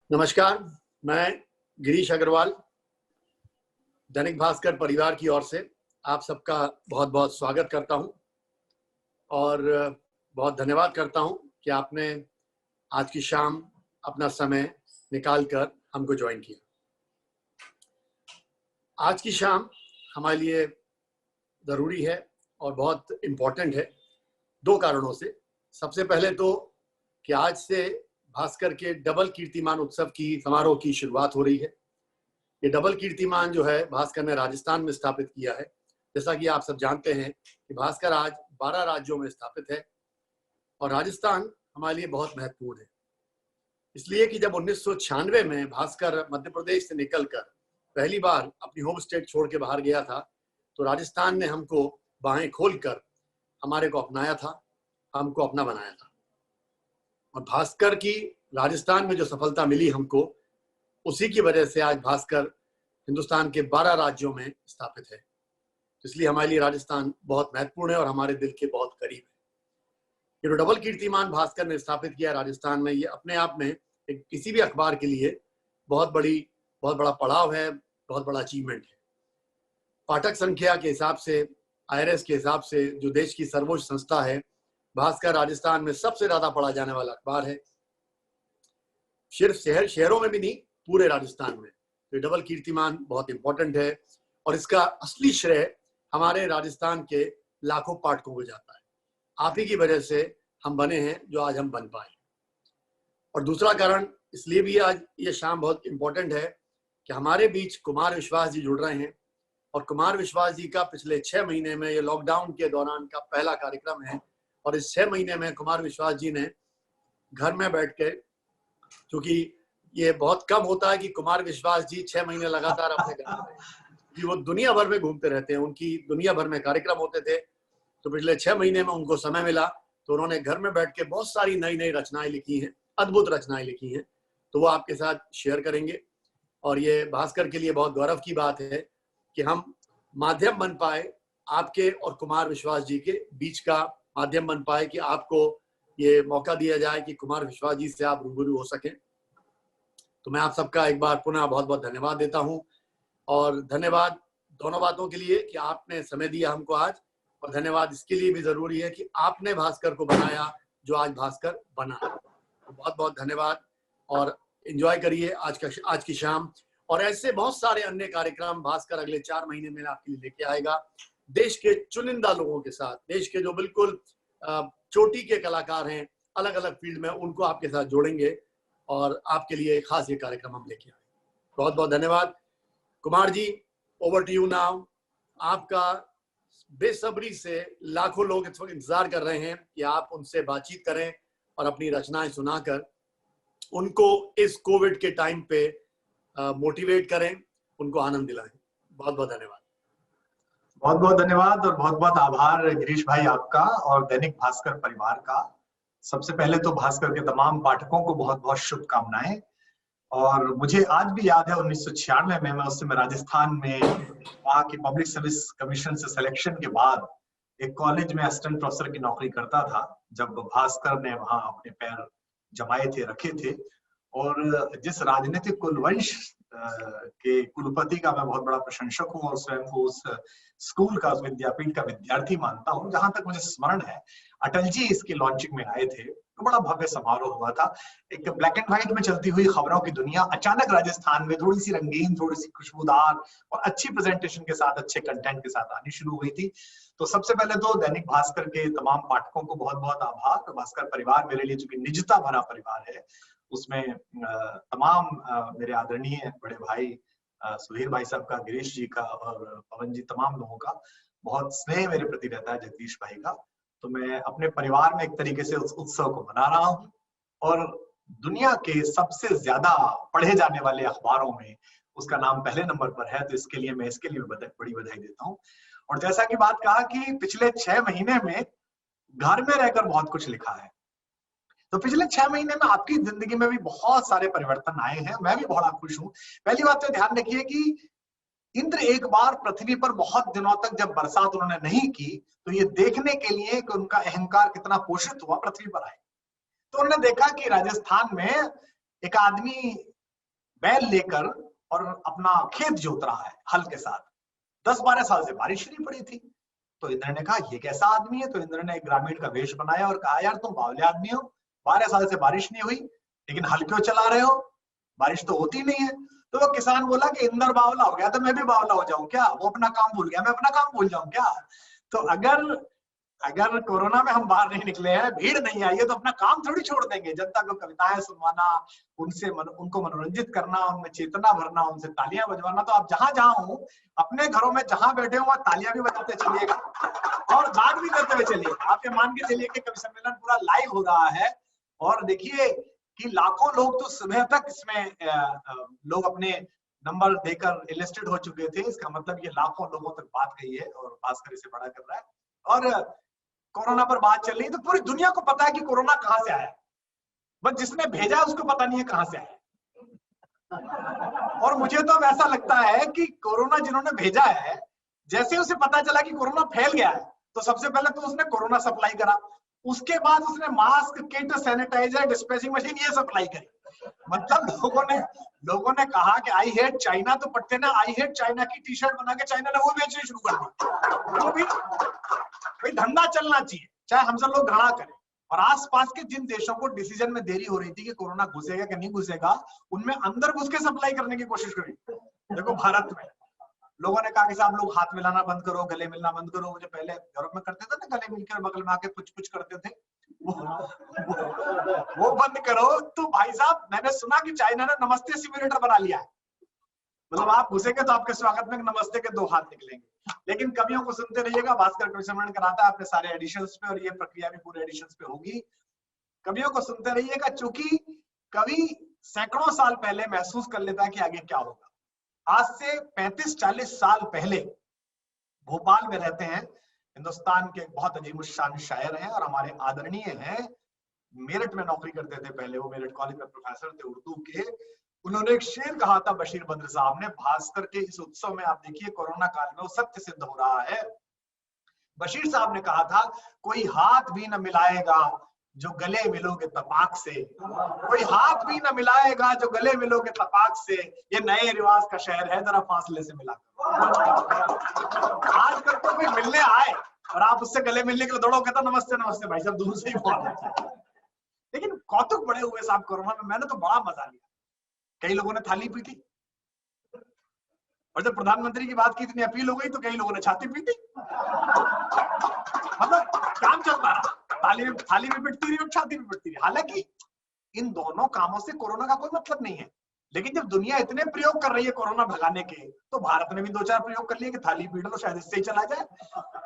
नमस्कार, मैं गिरीश अग्रवाल दैनिक भास्कर परिवार की ओर से आप सबका बहुत बहुत स्वागत करता हूं और बहुत धन्यवाद करता हूं कि आपने आज की शाम अपना समय निकालकर हमको ज्वाइन किया। आज की शाम हमारे लिए ज़रूरी है और बहुत इम्पोर्टेंट है दो कारणों से। सबसे पहले तो कि आज से भास्कर के डबल कीर्तिमान उत्सव की समारोह की शुरुआत हो रही है। ये डबल कीर्तिमान जो है भास्कर ने राजस्थान में स्थापित किया है। जैसा कि आप सब जानते हैं कि भास्कर आज 12 राज्यों में स्थापित है और राजस्थान हमारे लिए बहुत महत्वपूर्ण है, इसलिए कि जब 1996 में भास्कर मध्य प्रदेश से निकलकर पहली बार अपनी होम स्टेट छोड़ के बाहर गया था तो राजस्थान ने हमको बाहें खोलकर हमारे को अपनाया था, हमको अपना बनाया था। और भास्कर की राजस्थान में जो सफलता मिली हमको, उसी की वजह से आज भास्कर हिंदुस्तान के 12 राज्यों में स्थापित है। इसलिए हमारे लिए राजस्थान बहुत महत्वपूर्ण है और हमारे दिल के बहुत करीब है। ये जो डबल कीर्तिमान भास्कर ने स्थापित किया राजस्थान में, ये अपने आप में एक किसी भी अखबार के लिए बहुत बड़ा पड़ाव है, बहुत बड़ा अचीवमेंट है। पाठक संख्या के हिसाब से, IRS के हिसाब से जो देश की सर्वोच्च संस्था है, भास्कर राजस्थान में सबसे ज्यादा पढ़ा जाने वाला अखबार है। सिर्फ शहरों में भी नहीं, पूरे राजस्थान में। तो डबल कीर्तिमान बहुत इंपॉर्टेंट है और इसका असली श्रेय हमारे राजस्थान के लाखों पाठकों को जाता है। आप ही की वजह से हम बने हैं जो आज हम बन पाए। और दूसरा कारण इसलिए भी आज ये शाम बहुत इंपॉर्टेंट है कि हमारे बीच कुमार विश्वास जी जुड़ रहे हैं और कुमार विश्वास जी का पिछले 6 महीने में, ये लॉकडाउन के दौरान का पहला कार्यक्रम है और इस 6 महीने में कुमार विश्वास जी ने घर में बैठ के, क्योंकि ये बहुत कम होता है कि कुमार विश्वास जी 6 महीने लगातार अपने घर में कि वो दुनिया भर में घूमते रहते हैं, उनकी दुनिया भर में कार्यक्रम होते थे। तो पिछले 6 महीने में उनको समय मिला तो उन्होंने घर में बैठ के बहुत सारी नई नई रचनाएं लिखी हैं, अद्भुत रचनाएं लिखी हैं, तो वो आपके साथ शेयर करेंगे। और ये भास्कर के लिए बहुत गौरव की बात है कि हम माध्यम बन पाए, आपके और कुमार विश्वास जी के बीच का माध्यम बन पाए कि आपको ये मौका दिया जाए कि कुमार विश्वास जी से आप रूबरू हो सकें। तो मैं आप सबका एक बार पुनः बहुत बहुत धन्यवाद देता हूं और धन्यवाद दोनों बातों के लिए कि आपने समय दिया हमको आज, और धन्यवाद इसके लिए भी जरूरी है कि आपने भास्कर को बनाया जो आज भास्कर बना। तो बहुत बहुत धन्यवाद और एंजॉय करिए आज की शाम। और ऐसे बहुत सारे अन्य कार्यक्रम भास्कर अगले 4 महीने में आपके लिए लेके आएगा, देश के चुनिंदा लोगों के साथ, देश के जो बिल्कुल चोटी के कलाकार हैं अलग अलग फील्ड में, उनको आपके साथ जोड़ेंगे और आपके लिए खास ये कार्यक्रम हम लेके आए। बहुत बहुत धन्यवाद। Kumar ji, over to you now. आपका बेसब्री से लाखों लोग इस वक्त इंतजार कर रहे हैं कि आप उनसे बातचीत करें और अपनी रचनाएं सुनाकर उनको इस कोविड के टाइम पे मोटिवेट करें, उनको आनंद दिलाएं। बहुत बहुत धन्यवाद। बहुत बहुत धन्यवाद और बहुत बहुत आभार गिरीश भाई आपका और दैनिक भास्कर परिवार का। सबसे पहले तो भास्कर के तमाम पाठकों को बहुत बहुत शुभकामनाएं। और मुझे आज भी याद है 1996 में, मैं उस समय राजस्थान में वहाँ की पब्लिक सर्विस कमीशन से सिलेक्शन के बाद एक कॉलेज में असिस्टेंट प्रोफेसर की नौकरी करता था, जब भास्कर ने वहाँ अपने पैर जमाए थे, रखे थे। और जिस राजनीतिक कुलवंश के कुलपति का मैं बहुत बड़ा प्रशंसक हूँ और स्वयं को उस स्कूल का, उस विद्यापीठ का विद्यार्थी मानता हूँ। जहां तक मुझे स्मरण है, अटल जी इसकी लॉन्चिंग में आए थे, तो बड़ा भव्य समारोह हुआ था। एक ब्लैक एंड व्हाइट में चलती हुई खबरों की दुनिया अचानक राजस्थान में थोड़ी सी रंगीन, थोड़ी सी खुशबूदार और अच्छी प्रेजेंटेशन के साथ, अच्छे कंटेंट के साथ आनी शुरू हुई थी। तो सबसे पहले तो दैनिक भास्कर के तमाम पाठकों को बहुत बहुत आभार। भास्कर परिवार मेरे लिए चूंकि निजता भरा परिवार है, उसमें तमाम मेरे आदरणीय बड़े भाई सुधीर भाई साहब का, गिरीश जी का और पवन जी, तमाम लोगों का बहुत स्नेह मेरे प्रति रहता है, जगदीश भाई का। तो मैं अपने परिवार में एक तरीके से उस उत्सव को मना रहा हूँ और दुनिया के सबसे ज्यादा पढ़े जाने वाले अखबारों में उसका नाम पहले नंबर पर है, तो इसके लिए मैं बड़ी बधाई देता हूँ। और जैसा कि बात कहा कि पिछले 6 महीने में घर में रहकर बहुत कुछ लिखा है, तो पिछले 6 महीने में आपकी जिंदगी में भी बहुत सारे परिवर्तन आए हैं। मैं भी बड़ा खुश हूँ। पहली बात तो ध्यान रखिए कि इंद्र एक बार पृथ्वी पर बहुत दिनों तक जब बरसात उन्होंने नहीं की, तो ये देखने के लिए कि उनका अहंकार कितना पोषित हुआ, पृथ्वी पर आए। तो उन्होंने देखा कि राजस्थान में एक आदमी बैल लेकर और अपना खेत जोत रहा है हल के साथ। 10-12 साल से बारिश नहीं पड़ी थी। तो इंद्र ने कहा ये कैसा आदमी है? तो इंद्र ने एक ग्रामीण का वेश बनाया और कहा यार तुम बावले आदमी हो, 12 साल से बारिश नहीं हुई लेकिन हल क्यों चला रहे हो? बारिश तो होती नहीं है। तो वो किसान बोला कि इंद्र बावला हो गया तो मैं भी बावला हो जाऊं क्या? वो अपना काम भूल गया, मैं अपना काम भूल जाऊं क्या? तो अगर कोरोना में हम बाहर नहीं निकले हैं, भीड़ नहीं आई है, तो अपना काम थोड़ी छोड़ देंगे। जनता को कविताएं सुनवाना, उनको मनोरंजित करना, उनमें चेतना भरना, उनसे तालियां बजवाना। तो आप जहां जहां हो, अपने घरों में जहां बैठे हो वहां तालियां भी बजाते चलिएगा और दाद भी देते हुए चलिएगा। आप ये मान के चलिए कि कवि सम्मेलन पूरा लाइव हो रहा है और देखिए कि लाखों लोग तो सुबह तक इसमें लोग अपने नंबर देकर इलिस्टेड हो चुके थे। इसका मतलब ये लाखों लोगों तक बात गई है और भास्कर इसे बड़ा कर रहा है। और कोरोना पर बात चल रही है तो पूरी दुनिया को पता है कि कोरोना कहां से आया, बस जिसने भेजा उसको पता नहीं है कहां से आया। और मुझे तो अब ऐसा लगता है कि कोरोना जिन्होंने भेजा है, जैसे उसे पता चला कि कोरोना फैल गया है तो सबसे पहले तो उसने कोरोना सप्लाई करा, उसके बाद उसने mask, kit, sanitizer, dispensing machine ये सप्लाई करी। मतलब लोगों ने कहा कि आई हेट चाइना, तो पट्टे ना आई हेट चाइना की टी शर्ट बना के चाइना ने वो बेचनी शुरू कर दी। तो भी भाई धंधा चलना चाहिए, चाहे हम सब लोग घड़ा करें। और आसपास के जिन देशों को डिसीजन में देरी हो रही थी कि कोरोना घुसेगा कि नहीं घुसेगा, उनमें अंदर घुस के सप्लाई करने की कोशिश करी। देखो भारत में लोगों ने कहा कि साहब लोग हाथ मिलाना बंद करो, गले मिलना बंद करो। जो पहले यूरोप में करते थे ना, गले मिलकर बगल में आके कुछ करते थे, वो बंद करो। तो भाई साहब मैंने सुना कि चाइना ने नमस्ते सिम्युलेटर बना लिया है। मतलब आप घुसेंगे तो आपके स्वागत में नमस्ते के 2 हाथ निकलेंगे। लेकिन कवियों को सुनते रहिएगा, भास्कर कवि सम्मेलन कराता है अपने सारे एडिशंस पे और ये प्रक्रिया भी पूरे एडिशंस पे होगी। कवियों को सुनते रहिएगा, चूंकि कवि सैकड़ों साल पहले महसूस कर लेता है कि आगे क्या होगा। आज से 35-40 साल पहले भोपाल में रहते हैं, हिंदुस्तान के बहुत अजीमुशान शायर हैं और हमारे आदरणीय हैं, मेरठ में नौकरी करते थे पहले, वो मेरठ कॉलेज में प्रोफेसर थे उर्दू के। उन्होंने एक शेर कहा था बशीर बद्र साहब ने, भास्कर के इस उत्सव में आप देखिए कोरोना काल में वो सत्य सिद्ध हो रहा है। बशीर साहब ने कहा था, कोई हाथ भी न मिलाएगा जो गले मिलोगे तपाक से, कोई हाथ भी न मिलाएगा जो गले मिलोगे तपाक से, ये नए रिवाज का शहर है, जरा फासले से मिला। आजकल तो कोई मिलने आए और आप उससे गले मिलने के लिए दौड़ोगे तो नमस्ते नमस्ते भाई साहब, दूर से ही बोल। लेकिन कौतुक बड़े हुए साहब कोरोना में, मैंने तो बड़ा मजा लिया। कई लोगों ने थाली पीटी और जब प्रधानमंत्री की बात की इतनी अपील हो गई तो कई लोगों ने छाती पीटी। मतलब काम चलता रहा, थाली भी पिटती रही और छाती भी पिटती रही। हालांकि इन दोनों कामों से कोरोना का कोई मतलब नहीं है, लेकिन जब दुनिया इतने प्रयोग कर रही है कोरोना भगाने के, तो भारत ने भी 2-4 प्रयोग कर लिए कि थाली पीटो तो शायद इससे ही चला जाए।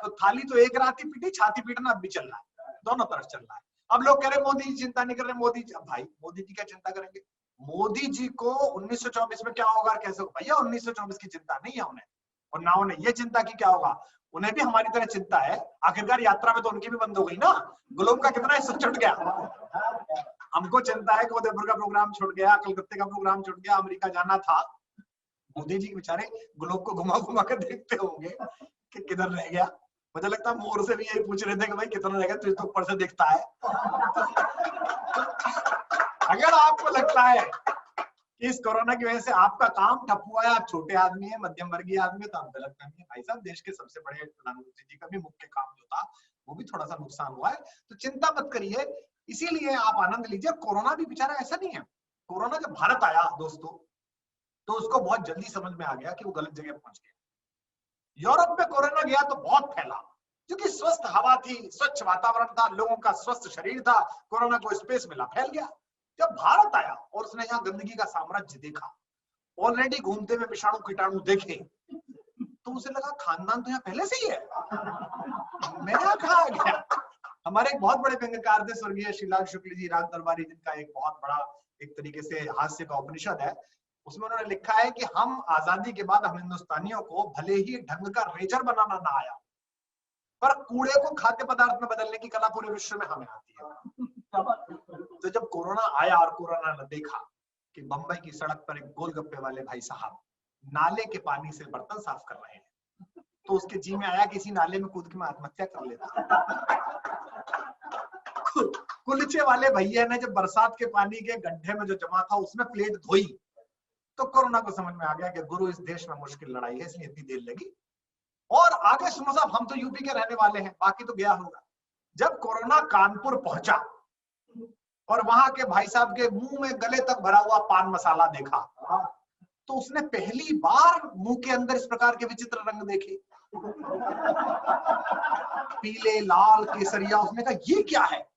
तो थाली तो एक रात ही पीटी, छाती पीटना अब भी चल रहा है, दोनों तरफ चल रहा है। अब लोग कह रहे मोदी जी चिंता नहीं कर रहे, मोदी जी, भाई मोदी जी क्या चिंता करेंगे? मोदी जी को 1924 में क्या होगा कैसे होगा, भैया 1924 की चिंता नहीं है उन्हें, और ना उन्हें ये चिंता की क्या होगा। उन्हें भी हमारी तरह चिंता है, आखिरकार यात्रा में तो उनकी भी बंद हो गई ना, ग्लोब का कितना हिस्सा छूट गया। हमको चिंता है कि उदयपुर का प्रोग्राम छूट गया, कलकत्ते का प्रोग्राम छूट गया, अमेरिका जाना था। मोदी जी बेचारे ग्लोब को घुमा घुमा कर देखते होंगे कि किधर रह गया। मुझे लगता है मोर से भी यही पूछ रहे थे कि भाई कितना रह गया, तुझे तो ऊपर से दिखता है। अगर आपको लगता है कि इस कोरोना की वजह से आपका काम ठप हुआ है, आप छोटे आदमी है, मध्यम वर्गीय आदमी है, तो आप गलत फहमी है। भाई साहब देश के सबसे बड़े प्रधानमंत्री जी का भी मुख्य काम जो था वो भी थोड़ा सा नुकसान हुआ है, तो चिंता मत करिए। इसीलिए आप आनंद लीजिए। कोरोना भी बेचारा ऐसा नहीं है, कोरोना जब भारत आया दोस्तों तो उसको बहुत जल्दी समझ में आ गया कि वो गलत जगह पहुंच गया। यूरोप में कोरोना गया तो बहुत फैला, क्योंकि स्वस्थ हवा थी, स्वच्छ वातावरण था, लोगों का स्वस्थ शरीर था, कोरोना को स्पेस मिला, फैल गया। जब भारत आया और उसने यहाँ गंदगी का साम्राज्य देखा, ऑलरेडी घूमते हुए विषाणु कीटाणु देखे, तो उसे लगा खानदान तो यहाँ पहले से ही है, मैं यहाँ कहाँ आ गया। हमारे एक बहुत बड़े व्यंग्यकार थे स्वर्गीय श्रीलाल शुक्ल जी, राग दरबारी, जिनका एक बहुत बड़ा एक तरीके से हास्य का उपनिषद है। उसमें उन्होंने लिखा है कि हम आजादी के बाद हम हिंदुस्तानियों को भले ही ढंग का रेजर बनाना ना आया, पर कूड़े को खाद्य पदार्थ में बदलने की कला पूरे विश्व में हमें आती है। तो जब कोरोना आया और कोरोना ने देखा कि बंबई की सड़क पर एक गोलगप्पे वाले भाई साहब नाले के पानी से बर्तन साफ कर रहे हैं, तो उसके जी में आया कि इसी नाले में कूद के मैं आत्महत्या कर लेता। कुलचे वाले भैया ने जब बरसात के पानी के गड्ढे में जो जमा था उसमें प्लेट धोई, तो कोरोना को समझ में आ गया कि गुरु इस देश में मुश्किल लड़ाई है, इसलिए इतनी देर लगी। और आगे सुनो साहब, हम तो यूपी के रहने वाले हैं, बाकी तो गया होगा। जब कोरोना कानपुर पहुंचा और वहां के भाई साहब के मुंह में गले तक भरा हुआ पान मसाला देखा, तो उसने पहली बार मुंह के अंदर इस प्रकार के विचित्र रंग देखे, पीले, लाल, केसरिया। उसने कहा ये क्या है?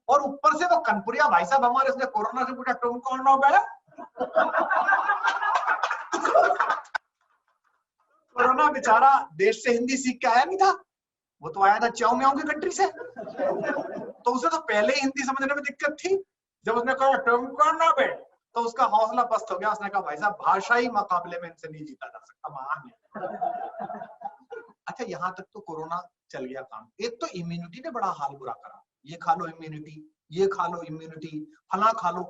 और ऊपर से वो कनपुरिया भाई साहब हमारे, उसने कोरोना से पूछा तुम कौन हो बे? कोरोना बेचारा देश से हिंदी सीख के आया नहीं था, वो तो आया था चाओ म्याओ की कंट्री से, तो उसे तो पहले ही हिंदी समझने में दिक्कत थी। जब उसने कहा तुम कौन हो बे, तो उसका हौसला पस्त हो गया। उसने कहा भाई साहब भाषाई मुकाबले में इनसे नहीं जीता जा सकता, महान है। अच्छा, यहाँ तक तो कोरोना चल गया काम। एक तो इम्यूनिटी ने बड़ा हाल बुरा करा, ये खा लो इम्यूनिटी, ये खा लो इम्यूनिटी, फला खा लो।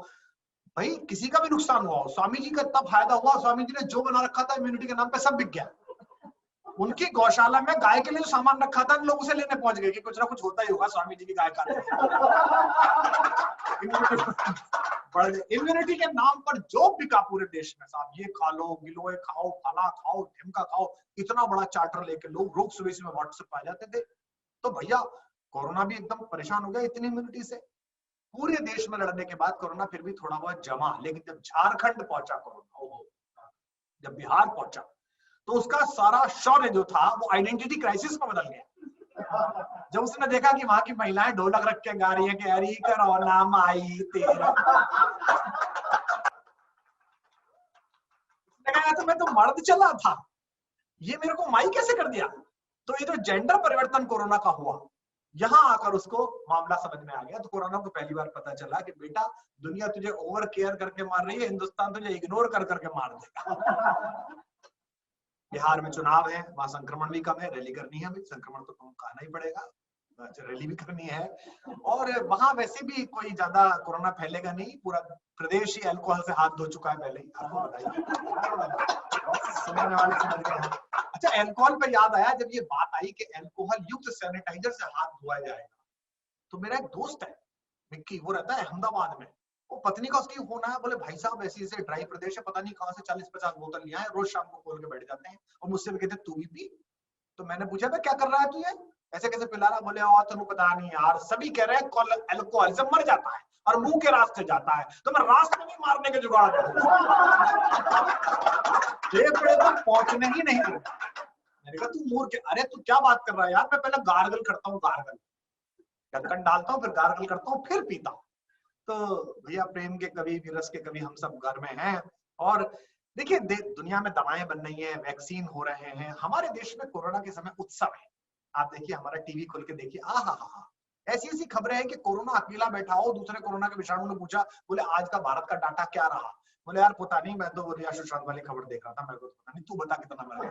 भाई किसी का भी नुकसान हुआ हो, स्वामी जी का इतना फायदा हुआ, स्वामी जी ने जो बना रखा था इम्यूनिटी के नाम पे सब बिक गया। उनकी गौशाला में गाय के लिए जो सामान रखा था लोग उसे लेने पहुंच गए कि कुछ ना कुछ होता ही होगा स्वामी जी की गाय का। इम्यूनिटी के नाम पर जो बिका पूरे देश में साहब, ये खा लो, गिलोय खाओ, फला खाओ, ढिमका खाओ, इतना बड़ा चार्टर लेके लोग रोज सुबह में व्हाट्सएप आ जाते थे। तो भैया कोरोना भी एकदम परेशान हो गया इतनी इम्यूनिटी से। पूरे देश में लड़ने के बाद कोरोना फिर भी थोड़ा बहुत जमा, लेकिन जब झारखंड पहुंचा कोरोना, जब बिहार पहुंचा, तो उसका सारा शौर्य जो था वो आइडेंटिटी क्राइसिस में बदल गया। जब उसने देखा कि वहां की महिलाएं ढोलक रख के गा रही है कि अरे कोरोना माई तेरा, तो मैं तो मर्द चला था, ये मेरे को माई कैसे कर दिया? तो ये जो जेंडर परिवर्तन कोरोना का हुआ, यहां आकर उसको मामला समझ में आ गया। तो कोरोना को पहली बार पता चला कि बेटा दुनिया तुझे ओवर केयर करके मार रही है, हिंदुस्तान तुझे इग्नोर कर करके मार देगा। बिहार में चुनाव है, वहां संक्रमण भी कम है, रैली करनी है, संक्रमण तो कम कहना ही पड़ेगा, रैली भी करनी है। और वहां वैसे भी कोई ज्यादा कोरोना फैलेगा नहीं, पूरा प्रदेश ही अल्कोहल से हाथ धो चुका है पहले ही, आपको बताइए, समझने वाले समझ गए। अच्छा, अल्कोहल पे याद आया, जब ये बात आई कि अल्कोहल युक्त सैनिटाइजर से हाथ धोया जाएगा, तो मेरा एक दोस्त है विक्की, वो रहता है अहमदाबाद में, वो पत्नी का उसकी फोन आया, बोले भाई साहब ऐसे ऐसे ड्राई प्रदेश है, पता नहीं कहां से 40-50 बोतल लिया है, रोज शाम को खोल के बैठ जाते हैं और मुझसे भी कहते तू भी पी। तो मैंने पूछा क्या कर रहा है तू, ये ऐसे कैसे पिला रहा? बोले और तेन पता नहीं यार, सभी कह रहे हैं अल्कोहल से मर जाता है और मुंह के रास्ते जाता है, तो मैं रास्ते में मारने के जुगाड़ तक पहुंचने ही नहीं। मैंने कहा तू मूर्ख है। अरे तू क्या बात कर रहा है यार, मैं पहले गार्गल करता हूँ, गार्गल ढक्कन डालता हूँ, फिर गार्गल करता हूँ, फिर पीता हूँ। तो भैया प्रेम के कवि, विरस के कवि हम सब घर में हैं। और देखिए दुनिया में दवाएं बन रही हैं, वैक्सीन हो रहे हैं, हमारे देश में कोरोना के समय उत्सव है। आप देखिए हमारा टीवी खोल के देखिए, आहा, ऐसी ऐसी खबरें हैं कि कोरोना अकेला बैठा हो, दूसरे कोरोना के विषाणु ने पूछा, बोले आज का भारत का डाटा क्या रहा? बोले यार पता नहीं, मैं तो रिया सुशांत वाली खबर देख रहा था, मेरे को पता नहीं, तू बता कितना मर गया।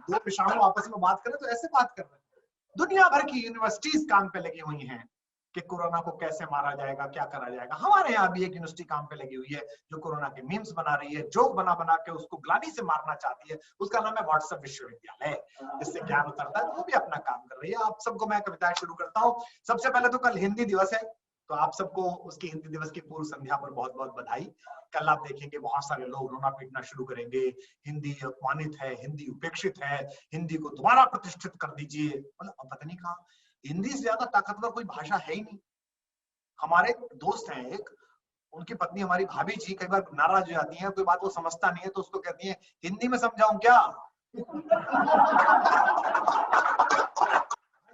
दो विषाणु आपस में बात करें तो ऐसे बात कर रहे हैं। दुनिया भर की यूनिवर्सिटीज काम पे लगी हुई हैं कि कोरोना को कैसे मारा जाएगा, क्या करा जाएगा। हमारे यहाँ भी एक यूनिवर्सिटी काम पे लगी हुई है जो कोरोना के मीम्स बना रही है, जोक बना बना के उसको ग्लानि से मारना चाहती है। उसका नाम है व्हाट्सएप विश्वविद्यालय, जिससे ज्ञान उतरता है। वो भी अपना काम कर रही है। आप सबको मैं कविताएं शुरू करता हूँ। सबसे पहले तो कल हिंदी दिवस है, तो आप सबको उसकी हिंदी दिवस की पूर्व संध्या पर बहुत बहुत बधाई। कल आप देखेंगे बहुत सारे लोग रोना पीटना शुरू करेंगे, हिंदी अपमानित है, हिंदी उपेक्षित है, हिंदी को दोबारा प्रतिष्ठित कर दीजिए। मतलब पता नहीं कहा हिंदी से ज्यादा ताकतवर कोई भाषा है ही नहीं। हमारे दोस्त हैं एक, उनकी पत्नी हमारी भाभी जी कई बार नाराज हो जाती है, कोई बात वो समझता नहीं है तो उसको कहती है हिंदी में समझाऊं क्या?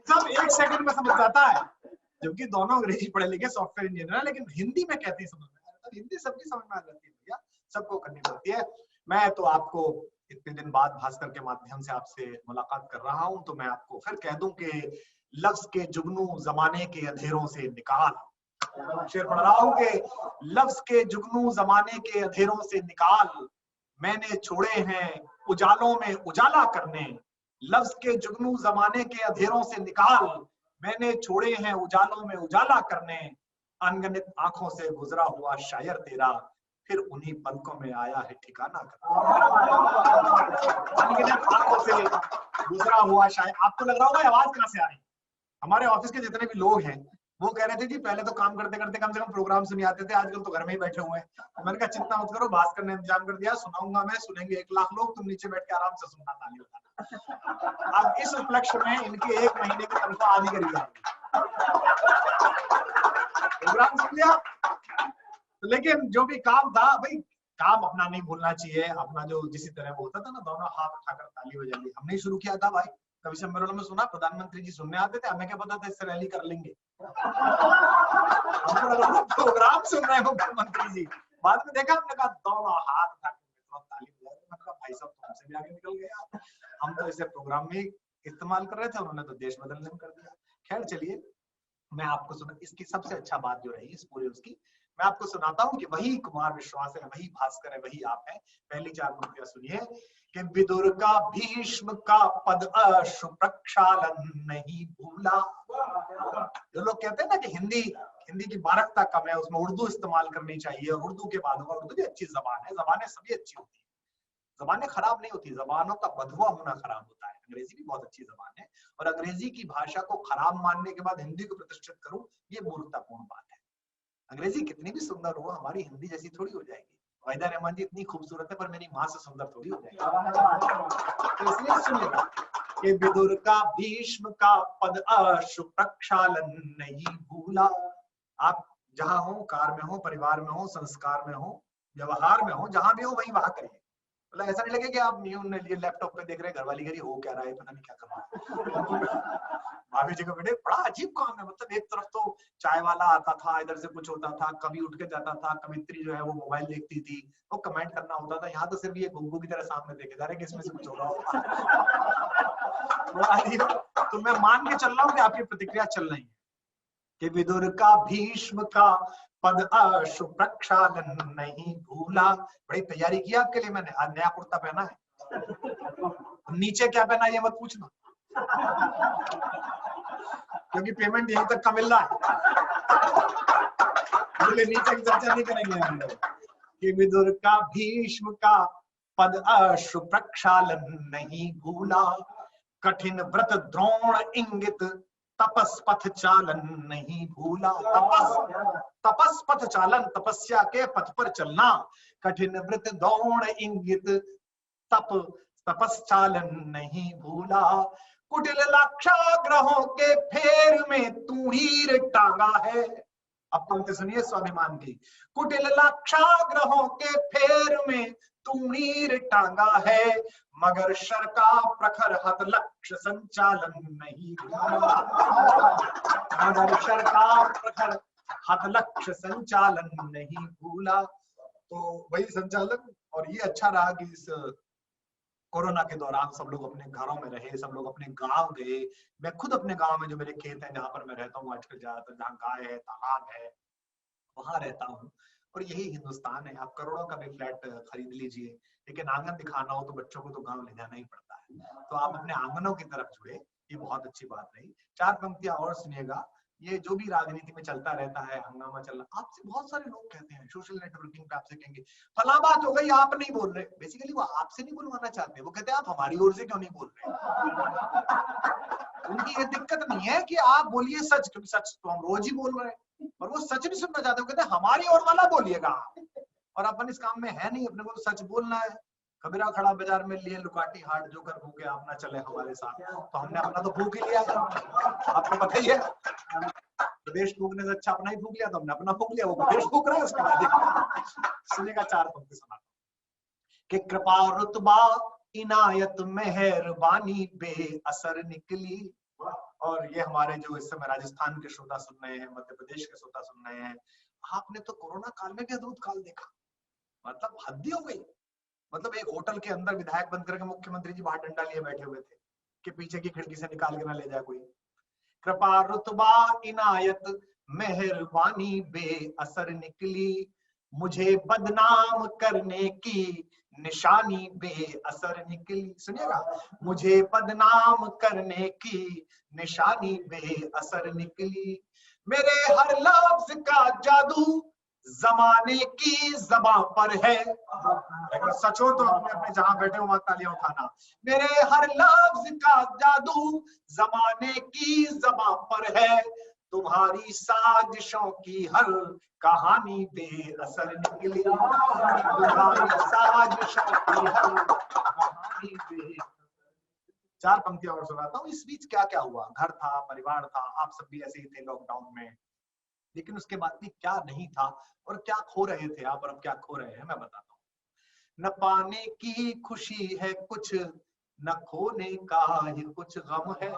सब एक सेकंड में समझ जाता है, जबकि दोनों अंग्रेजी पढ़े लिखे सॉफ्टवेयर इंजीनियर है, लेकिन हिंदी में कहते हैं समझ में। हिंदी सबकी समझ में आ जाती है भैया, सबको करनी पड़ती है। मैं तो आपको इतने दिन बाद भास्कर के माध्यम से आपसे मुलाकात कर रहा हूं, तो मैं आपको फिर कह दूं कि लफ्ज के जुगनू जमाने के अंधेरों से निकाल, शेर पढ़ रहा हूं कि लफ्ज के जुगनू जमाने के अंधेरों से निकाल, मैंने छोड़े हैं उजालों में उजाला करने। लफ्ज के जुगनू जमाने के अंधेरों से निकाल, मैंने छोड़े हैं उजालों में उजाला करने। अनगिनत आंखों से गुजरा हुआ शायर तेरा, फिर उन्हीं पलकों में आया है ठिकाना करना। अनगिनत आंखों से गुजरा हुआ शायर। आपको लग रहा होगा आवाज कहां से आ रही? हमारे ऑफिस के जितने भी लोग हैं वो कह रहे थे जी पहले तो काम करते करते कम से कम प्रोग्राम सुन आते थे, आजकल तो घर में ही बैठे हुए हैं। मैंने कहा चिंता मत करो, भास्कर ने इंतजाम कर दिया, सुनाऊंगा मैं, सुनेंगे 1 लाख लोग, तुम नीचे बैठ के आराम से सुनना, ताली बजाना। अब इस उपलक्ष्य में इनके 1 महीने की तनख्वाह आधी करी जाएगी। प्रोग्राम सुन लिया, लेकिन जो भी काम था भाई, काम अपना नहीं भूलना चाहिए। अपना जो जिसी तरह वो होता था ना, दोनों हाथ उठाकर ताली बजा ली, हमने शुरू किया था भाई। कभी सम्मेलन में सुना प्रधानमंत्री जी सुनने आते थे, हमें क्या पता था इससे रैली कर लेंगे। प्रोग्राम सुन रहे हैं मुख्यमंत्री जी, बाद में देखा हमने कहा दोनों हाथ उठाकर ताली बजा रहे। मैंने कहा भाई साहब तुमसे भी आगे निकल गया, हम तो इसे प्रोग्राम में इस्तेमाल कर रहे थे, उन्होंने तो देश बदलने में कर दिया। खैर चलिए, मैं आपको सुना, इसकी सबसे अच्छा बात जो रही इस पूरे उसकी, मैं आपको सुनाता हूँ कि वही कुमार विश्वास है, वही भास्कर है, वही आप हैं। पहली 4 पंक्तियां सुनिए कि विदुर का भीष्म का पद अश्रु प्रक्षालन नहीं भूला। जो लोग कहते हैं ना कि हिंदी की बारकता कम है, उसमें उर्दू इस्तेमाल करनी चाहिए, उर्दू के बाद होगा। उर्दू भी अच्छी जबान है, जबानें सभी अच्छी होती है, जबानें खराब नहीं होती, जबानों का बधुआ होना खराब होता है। अंग्रेजी भी बहुत अच्छी जबान है, और अंग्रेजी की भाषा को खराब मानने के बाद हिंदी को प्रतिष्ठित करूं, ये मूर्खतापूर्ण बात है। अंग्रेजी कितनी भी सुंदर हो, हमारी हिंदी जैसी थोड़ी हो जाएगी। वाहिदा रहमान जी इतनी खूबसूरत है, पर मेरी माँ से सुंदर थोड़ी हो जाएगी। तो इसलिए सुनिएगा कि विदुर का भीष्म का पद अश्रु प्रक्षालन नहीं भूला। आप जहां हो, कार में हो, परिवार में हो, संस्कार में हो, व्यवहार में हो, जहां भी हो वही वहां करिए। मतलब ऐसा नहीं लगे कि आप न्यू लैपटॉप पे देख रहे हैं, घरवाली करिए हो क्या रहा है, पता नहीं क्या कर रहा है। भाभी जी का बेटे बड़ा अजीब काम है, मतलब एक तरफ तो चाय वाला आता था, इधर से कुछ होता था, कभी उठ के जाता था, कवित्री जो है वो मोबाइल देखती थी, वो कमेंट करना होता था, यहाँ तो सिर्फ ये गुग्गू की तरह सामने देखे जा रहे हैं कि इसमें से कुछ हो रहा होगा। तो मैं मान के चल रहा हूँ कि आपकी प्रतिक्रिया चल रही है कि विदुर का भीष्म का पद अश्रु प्रक्षालन नहीं भूला। बड़ी तैयारी की आपके लिए मैंने, आज नया कुर्ता पहना है, नीचे क्या पहना ये मत पूछना, क्योंकि पेमेंट यहीं तक का मिल रहा है, इसलिए नीचे की चर्चा नहीं करेंगे हम लोग। कि विदुर का भीष्म का पद अश्रु प्रक्षालन नहीं भूला, कठिन व्रत द्रोण इंगित तपस पथ चालन नहीं भूला। तपस पथ चालन, तपस्या के पथ पर चलना, कठिन व्रत द्रोण इंगित तपस चालन नहीं भूला। कुटिल लाक्षाग्रहों के फेर में तू हीर टांगा है। अब पंक्ति सुनिए स्वाभिमान की। कुटिल लाक्षाग्रहों के फेर में तू हीर टांगा है, मगर शर का प्रखर हत लक्ष्य संचालन नहीं भूला। मगर शर का प्रखर हत लक्ष्य संचालन नहीं भूला। तो वही संचालन, और ये अच्छा रहा कि इस कोरोना के दौरान सब लोग अपने घरों में रहे, सब लोग अपने गांव गए। मैं खुद अपने गांव में, जो मेरे खेत हैं जहां पर मैं रहता हूँ आजकल, ज्यादातर जहाँ गाय है, तालाब है, वहां रहता हूँ। और यही हिंदुस्तान है। आप करोड़ों का भी फ्लैट खरीद लीजिए, लेकिन आंगन दिखाना हो तो बच्चों को तो गांव ले जाना ही पड़ता है। तो आप अपने आंगनों की तरफ जुड़े, ये बहुत अच्छी बात रही। 4 पंक्तियां और सुनिएगा। ये जो भी राजनीति में चलता रहता है, हंगामा चल रहा, आपसे बहुत सारे लोग कहते हैं सोशल नेटवर्किंग पे, आपसे कहेंगे फला बात हो गई, आप नहीं बोल रहे। बेसिकली वो आपसे नहीं बुलवाना चाहते, वो कहते हैं आप हमारी ओर से क्यों नहीं बोल रहे। उनकी ये दिक्कत नहीं है कि आप बोलिए सच, क्योंकि सच तो हम रोज ही बोल रहे हैं, और वो सच नहीं सुनना चाहते, वो कहते हैं हमारी ओर वाला बोलिएगा। और अपन इस काम में है नहीं, अपने को तो सच बोलना है। कबीरा खड़ा बाजार में लिए लुकाटी हाट, जो कर भूखे आप ना चले हमारे साथ। तो हमने अपना तो फूक ही लिया, आपको पता ही है। प्रदेश फूकने से अच्छा अपना ही फूक लिया, तो हमने अपना फूक लिया, वो प्रदेश फूक रहा है उसके बाद। सुनेगा 4 पंक्ति सुना कि कृपा रुतबा इनायत मेहरबानी बेअसर निकली। और ये हमारे जो इस समय राजस्थान के श्रोता सुन रहे हैं, मध्य प्रदेश के श्रोता सुन रहे हैं, आपने तो कोरोना काल में भी अद्भुत काल देखा, मतलब हद हो गई। मतलब एक होटल के अंदर विधायक बन करके मुख्यमंत्री जी बाहर डंडा लिए बैठे हुए थे कि पीछे की खिड़की से निकाल के ना ले जाए कोई। कृपा रुतबा इनायत मेहरबानी बेअसर निकली, मुझे बदनाम करने की निशानी बेअसर निकली। सुनिएगा, मुझे बदनाम करने की निशानी बेअसर निकली। मेरे हर लफ्ज का जादू जमाने की ज़बां पर है। अगर सच हो तो अपने अपने जहां बैठे हो वहां तालियां उठाना। मेरे हर लफ्ज का जादू जमाने की ज़बां पर है, तुम्हारी साजिशों की हर कहानी बेअसर निकली, तुम्हारी साजिशों की हर कहानी बेअसर। 4 पंक्तियां और सुनाता हूँ। इस बीच क्या क्या हुआ, घर था, परिवार था, आप सब भी ऐसे ही थे लॉकडाउन में, लेकिन उसके बाद भी क्या नहीं था और क्या खो रहे थे आप और अब क्या खो रहे हैं, मैं बताता हूँ। न पाने की खुशी है कुछ, न खोने का ही कुछ गम है,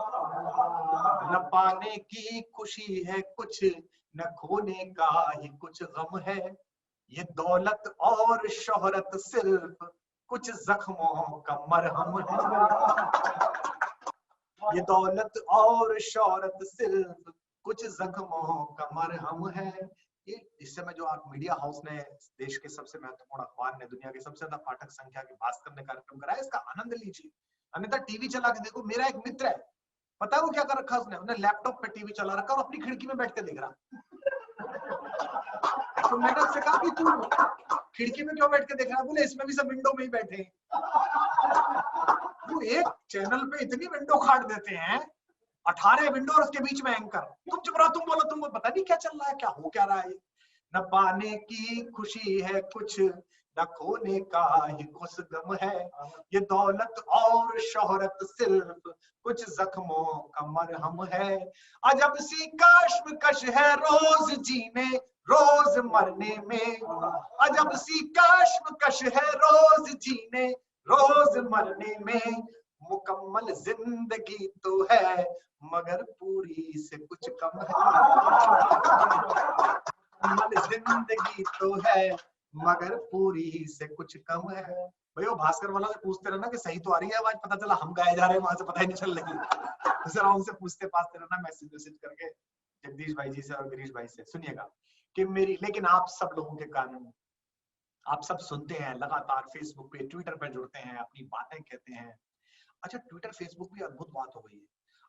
न पाने की खुशी है कुछ, न खोने का ही कुछ गम है, ये दौलत और शोहरत सिर्फ कुछ जख्मों का मरहम है, ये दौलत और शोहरत सिर्फ कुछ जख्मों का मरहम है। ये इस समय जो आप मीडिया हाउस ने, देश के सबसे महत्वपूर्ण अखबार ने, दुनिया के सबसे ज्यादा पाठक संख्या के भास्कर ने कार्यक्रम कराया, इसका आनंद लीजिए। अन्यथा टीवी चला के देखो। मेरा एक मित्र है, पता है वो क्या कर रखा है उसने लैपटॉप पे टीवी चला रखा और अपनी खिड़की में बैठ के देख रहा। तो मैंने उससे कहा कि तू खिड़की में क्यों बैठ के देख रहा है? बोले इसमें भी सब विंडो में ही बैठे हैं। वो एक चैनल पे इतनी विंडो काट देते हैं, 18 विंडो और उसके बीच में एंकर। तुम चुप रहो, तुम बोलो, तुमको पता नहीं क्या चल रहा है, क्या हो क्या रहा है। न पाने की खुशी है कुछ, न खोने का ही कुछ गम है, ये दौलत और शोहरत सिर्फ कुछ जख्मों का मरहम है। अजब सी कश्मकश है रोज जीने रोज मरने में, अजब सी कश्मकश है रोज जीने रोज मरने में, मुकम्मल जिंदगी तो है मगर पूरी से कुछ कम है, मुकम्मल जिंदगी तो है मगर पूरी से कुछ कम है। भैया भास्कर वाला से पूछते रहना कि सही तो आ रही है आवाज, पता चला हम गाए जा रहे हैं वहां से पता ही नहीं चल रही। जरा उनसे पूछते पाछते रहना, मैसेज करके जगदीश भाई जी से और गिरीश भाई से। सुनिएगा कि मेरी, लेकिन आप सब लोगों के कारण, आप सब सुनते हैं लगातार, फेसबुक पे ट्विटर पे जुड़ते हैं, अपनी बातें कहते हैं। अच्छा, ट्विटर फेसबुक भी अद्भुत बात हो गई है,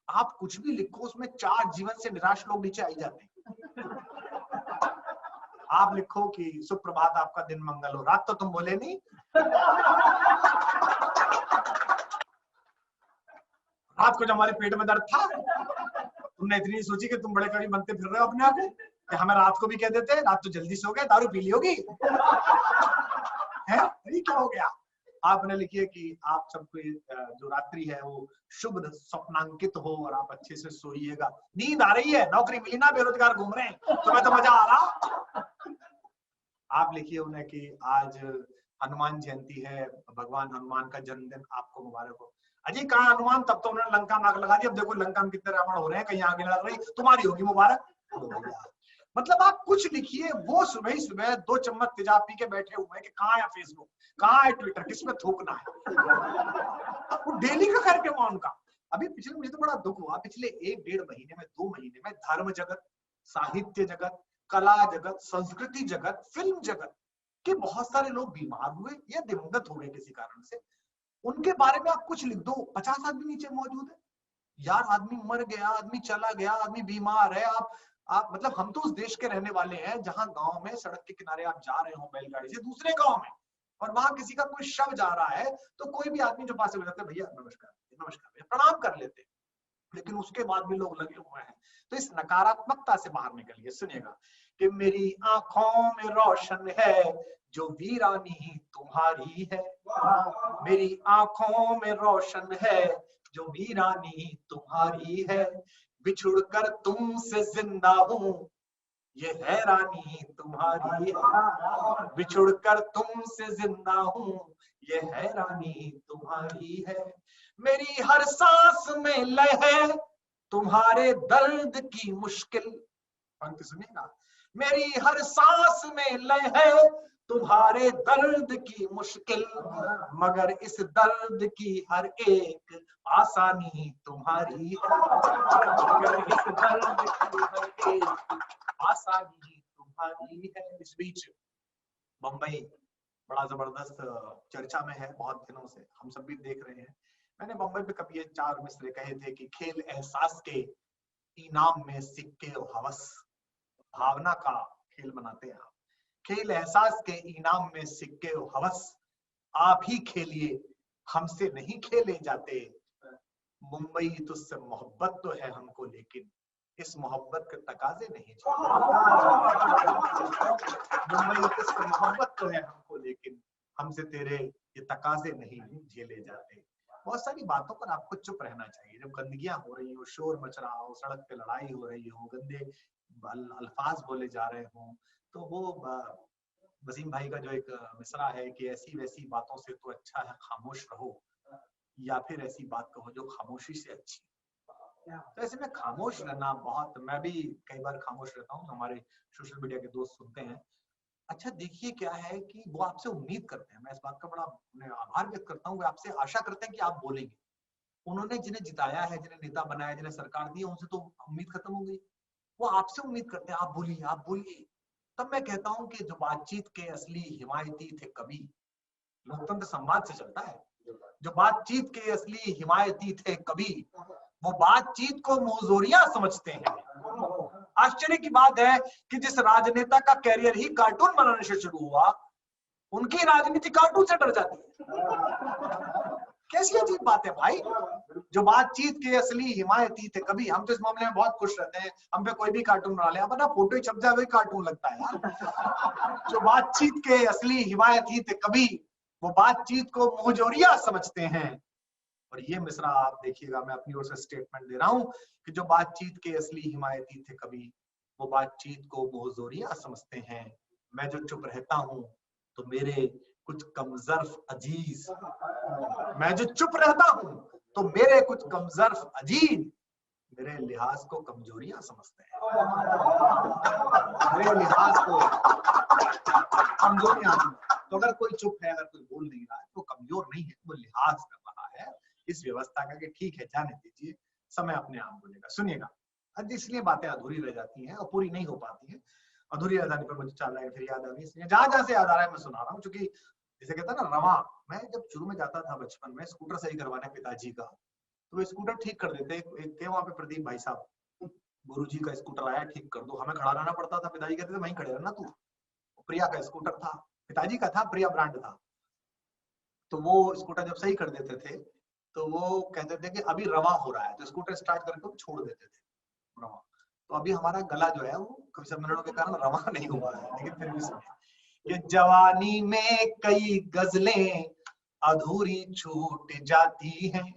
आप कुछ भी लिखो उसमें 4 जीवन से निराश लोग नीचे आ ही जाते हैं। आप लिखो कि सुप्रभात, आपका दिन मंगल हो, रात तो तुम बोले नहीं। रात को जब हमारे पेट में दर्द था, तुमने इतनी सोची कि तुम बड़े कवि बनते फिर रहे हो अपने आप कि हमें रात को भी कह देते हैं रात तो जल्दी सो गए, दारू पी ली होगी है? अरे क्या हो गया? आपने लिखिए कि आप सबकी जो रात्रि है वो शुभ स्वप्नांकित हो और आप अच्छे से सोइएगा। नींद आ रही है, नौकरी मिली ना, बेरोजगार घूम रहे हैं, तुम्हें तो मजा आ रहा। आप लिखिए उन्हें कि आज हनुमान जयंती है, भगवान हनुमान का जन्मदिन आपको मुबारक हो। अजी कहाँ हनुमान, तब तो उन्होंने लंका में आग लगा दी, अब देखो लंका में कितने रावण हो रहे हैं, कहीं आगे लग रही, तुम्हारी होगी मुबारक। मतलब आप कुछ लिखिए, वो सुबह ही सुबह 2 चम्मच तेजाब पी के बैठे हुए हैं कि कहाँ है फेसबुक, कहाँ है ट्विटर, किसमें थूकना है। वो डेली का कार्यक्रम है उनका। अभी पिछले, मुझे तो बड़ा दुख हुआ, पिछले 1-1.5 महीने में, 2 महीने में धर्म जगत, साहित्य जगत, कला जगत, संस्कृति जगत, फिल्म जगत के बहुत सारे लोग बीमार हुए या दिवंगत हो गए किसी कारण से। उनके बारे में आप कुछ लिख दो, 50 आदमी नीचे मौजूद है। यार आदमी मर गया, आदमी चला गया, आदमी बीमार है, आप मतलब हम तो उस देश के रहने वाले हैं जहां गांव में सड़क के किनारे आप जा रहे हो बैलगाड़ी से दूसरे गांव में और वहां किसी का कोई शव जा रहा है तो कोई भी आदमी जो पास से गुजरता है, भैया नमस्कार, नमस्कार भैया, प्रणाम कर लेते हैं, लेकिन उसके बाद भी लोग लगे हुए हैं। तो इस नकारात्मकता से बाहर निकलिए। सुनिएगा कि मेरी आंखों में रोशन है जो वीरानी तुम्हारी है, मेरी आंखों में रोशन है जो वीरानी तुम्हारी है, बिछुड़कर तुमसे जिंदा हूँ ये हैरानी तुम्हारी है, बिछुड़कर तुमसे जिंदा हूँ ये हैरानी तुम्हारी है, मेरी हर सांस में लय है तुम्हारे दर्द की मुश्किल। पंक्ति सुनिएगा, मेरी हर सांस में लय है तुम्हारे दर्द की मुश्किल, मगर इस दर्द की हर एक आसानी तुम्हारी है, मगर इस दर्द की हर एक आसानी तुम्हारी है। इस बीच बम्बई बड़ा जबरदस्त चर्चा में है, बहुत दिनों से हम सब भी देख रहे हैं। मैंने बम्बई पे कभी ये 4 मिसरे कहे थे कि खेल एहसास के इनाम में सिक्के और हवस, भावना का खेल बनाते हैं आप, खेल एहसास के इनाम में सिक्के और हवस, आप ही खेलिए हमसे नहीं खेले जाते, मुंबई तुझसे मोहब्बत तो है हमको लेकिन इस मोहब्बत के तकाजे नहीं मुंबई किस मोहब्बत तो है हमको, लेकिन हमसे तेरे ये तकाजे नहीं झेले जाते। बहुत सारी बातों पर आपको चुप रहना चाहिए। जब गंदगियां हो रही हो, शोर मच रहा हो, सड़क पे लड़ाई हो रही हो, गंदे अल्फाज बोले जा रहे हो, तो वो वसीम भाई का जो एक मिसरा है कि ऐसी वैसी बातों से तो अच्छा है खामोश रहो, या फिर ऐसी बात कहो जो खामोशी से अच्छी। तो ऐसे में खामोश रहना बहुत, मैं भी कई बार खामोश रहता हूँ, हमारे सोशल मीडिया के दोस्त सुनते हैं। अच्छा देखिए क्या है कि वो आपसे उम्मीद करते हैं, मैं इस बात का बड़ा आभार व्यक्त करता हूँ, वो आपसे आशा करते हैं कि आप बोलेंगे। उन्होंने जिन्हें जिताया है, जिन्हें नेता बनाया, जिन्हें सरकार दी, उनसे तो उम्मीद खत्म हो गई। वो आपसे उम्मीद करते हैं आप बोलिए, आप बोलिए। तब मैं कहता हूँ कि जो बातचीत के असली हिमायती थे कवि, लोकतंत्र संवाद से चलता है, जो बातचीत के असली हिमायती थे कवि, वो बातचीत को मुंहजोरियां समझते हैं। आश्चर्य की बात है कि जिस राजनेता का कैरियर ही कार्टून बनाने से शुरू हुआ, उनकी राजनीति कार्टून से डर जाती है। कैसी अजीब बात है भाई। जो बातचीत के असली हिमायती थे कभी, हम तो इस मामले में बहुत खुश रहते हैं, हम पे कोई भी कार्टून बना ले, अपना फोटो ही छप जाए वही कार्टून लगता है यार। जो बातचीत के असली हिमायती थे कभी, वो बातचीत को मुंहजोरिया समझते हैं। और ये मिसरा आप देखिएगा, मैं अपनी ओर से स्टेटमेंट दे रहा हूं कि जो बातचीत के असली हिमायती थे कभी, वो बातचीत को मुंहजोरिया समझते हैं। मैं जो चुप रहता हूं तो मेरे कुछ कमजर्फ अजीज, मैं जो चुप रहता हूं तो मेरे कुछ कमजर्फ अजीज मेरे लिहाज को कमजोरियां समझते हैं। मेरे लिहाज को कमजोरियां। तो अगर कोई चुप है, अगर कोई बोल नहीं रहा है, तो कमजोर नहीं है, वो लिहाज कर रहा है इस व्यवस्था का कि ठीक है जाने दीजिए, समय अपने आप बोलेगा। सुनिएगा, इसलिए बातें अधूरी रह जाती हैं और पूरी नहीं हो पाती हैं। अधूरी रह जाने पर मुझे चाल रहा है फिर याद आ गई, इसलिए जहां जहां से याद आ रहा है मैं सुना रहा हूँ। क्योंकि जैसे कहता है ना रवा, मैं जब शुरू में जाता था बचपन में स्कूटर सही करवाने पिताजी का, तो वो स्कूटर ठीक कर देते। एक थे वहां पे प्रदीप भाई साहब, गुरुजी का स्कूटर आया ठीक कर दो, हमें खड़ा रहना पड़ता था, पिताजी कहते थे वहीं खड़े रहना तू। प्रिया का स्कूटर था, पिताजी का था, प्रिया ब्रांड था। तो वो स्कूटर जब सही कर देते थे तो वो कहते थे कि अभी रवा हो रहा है, तो स्कूटर स्टार्ट करके छोड़ देते थे रवा। तो अभी हमारा गला जो है वो कभी सम्मेलनों के कारण रवा नहीं हुआ है, लेकिन फिर भी सुनिए। ये जवानी में कई गजलें अधूरी छूट जाती हैं,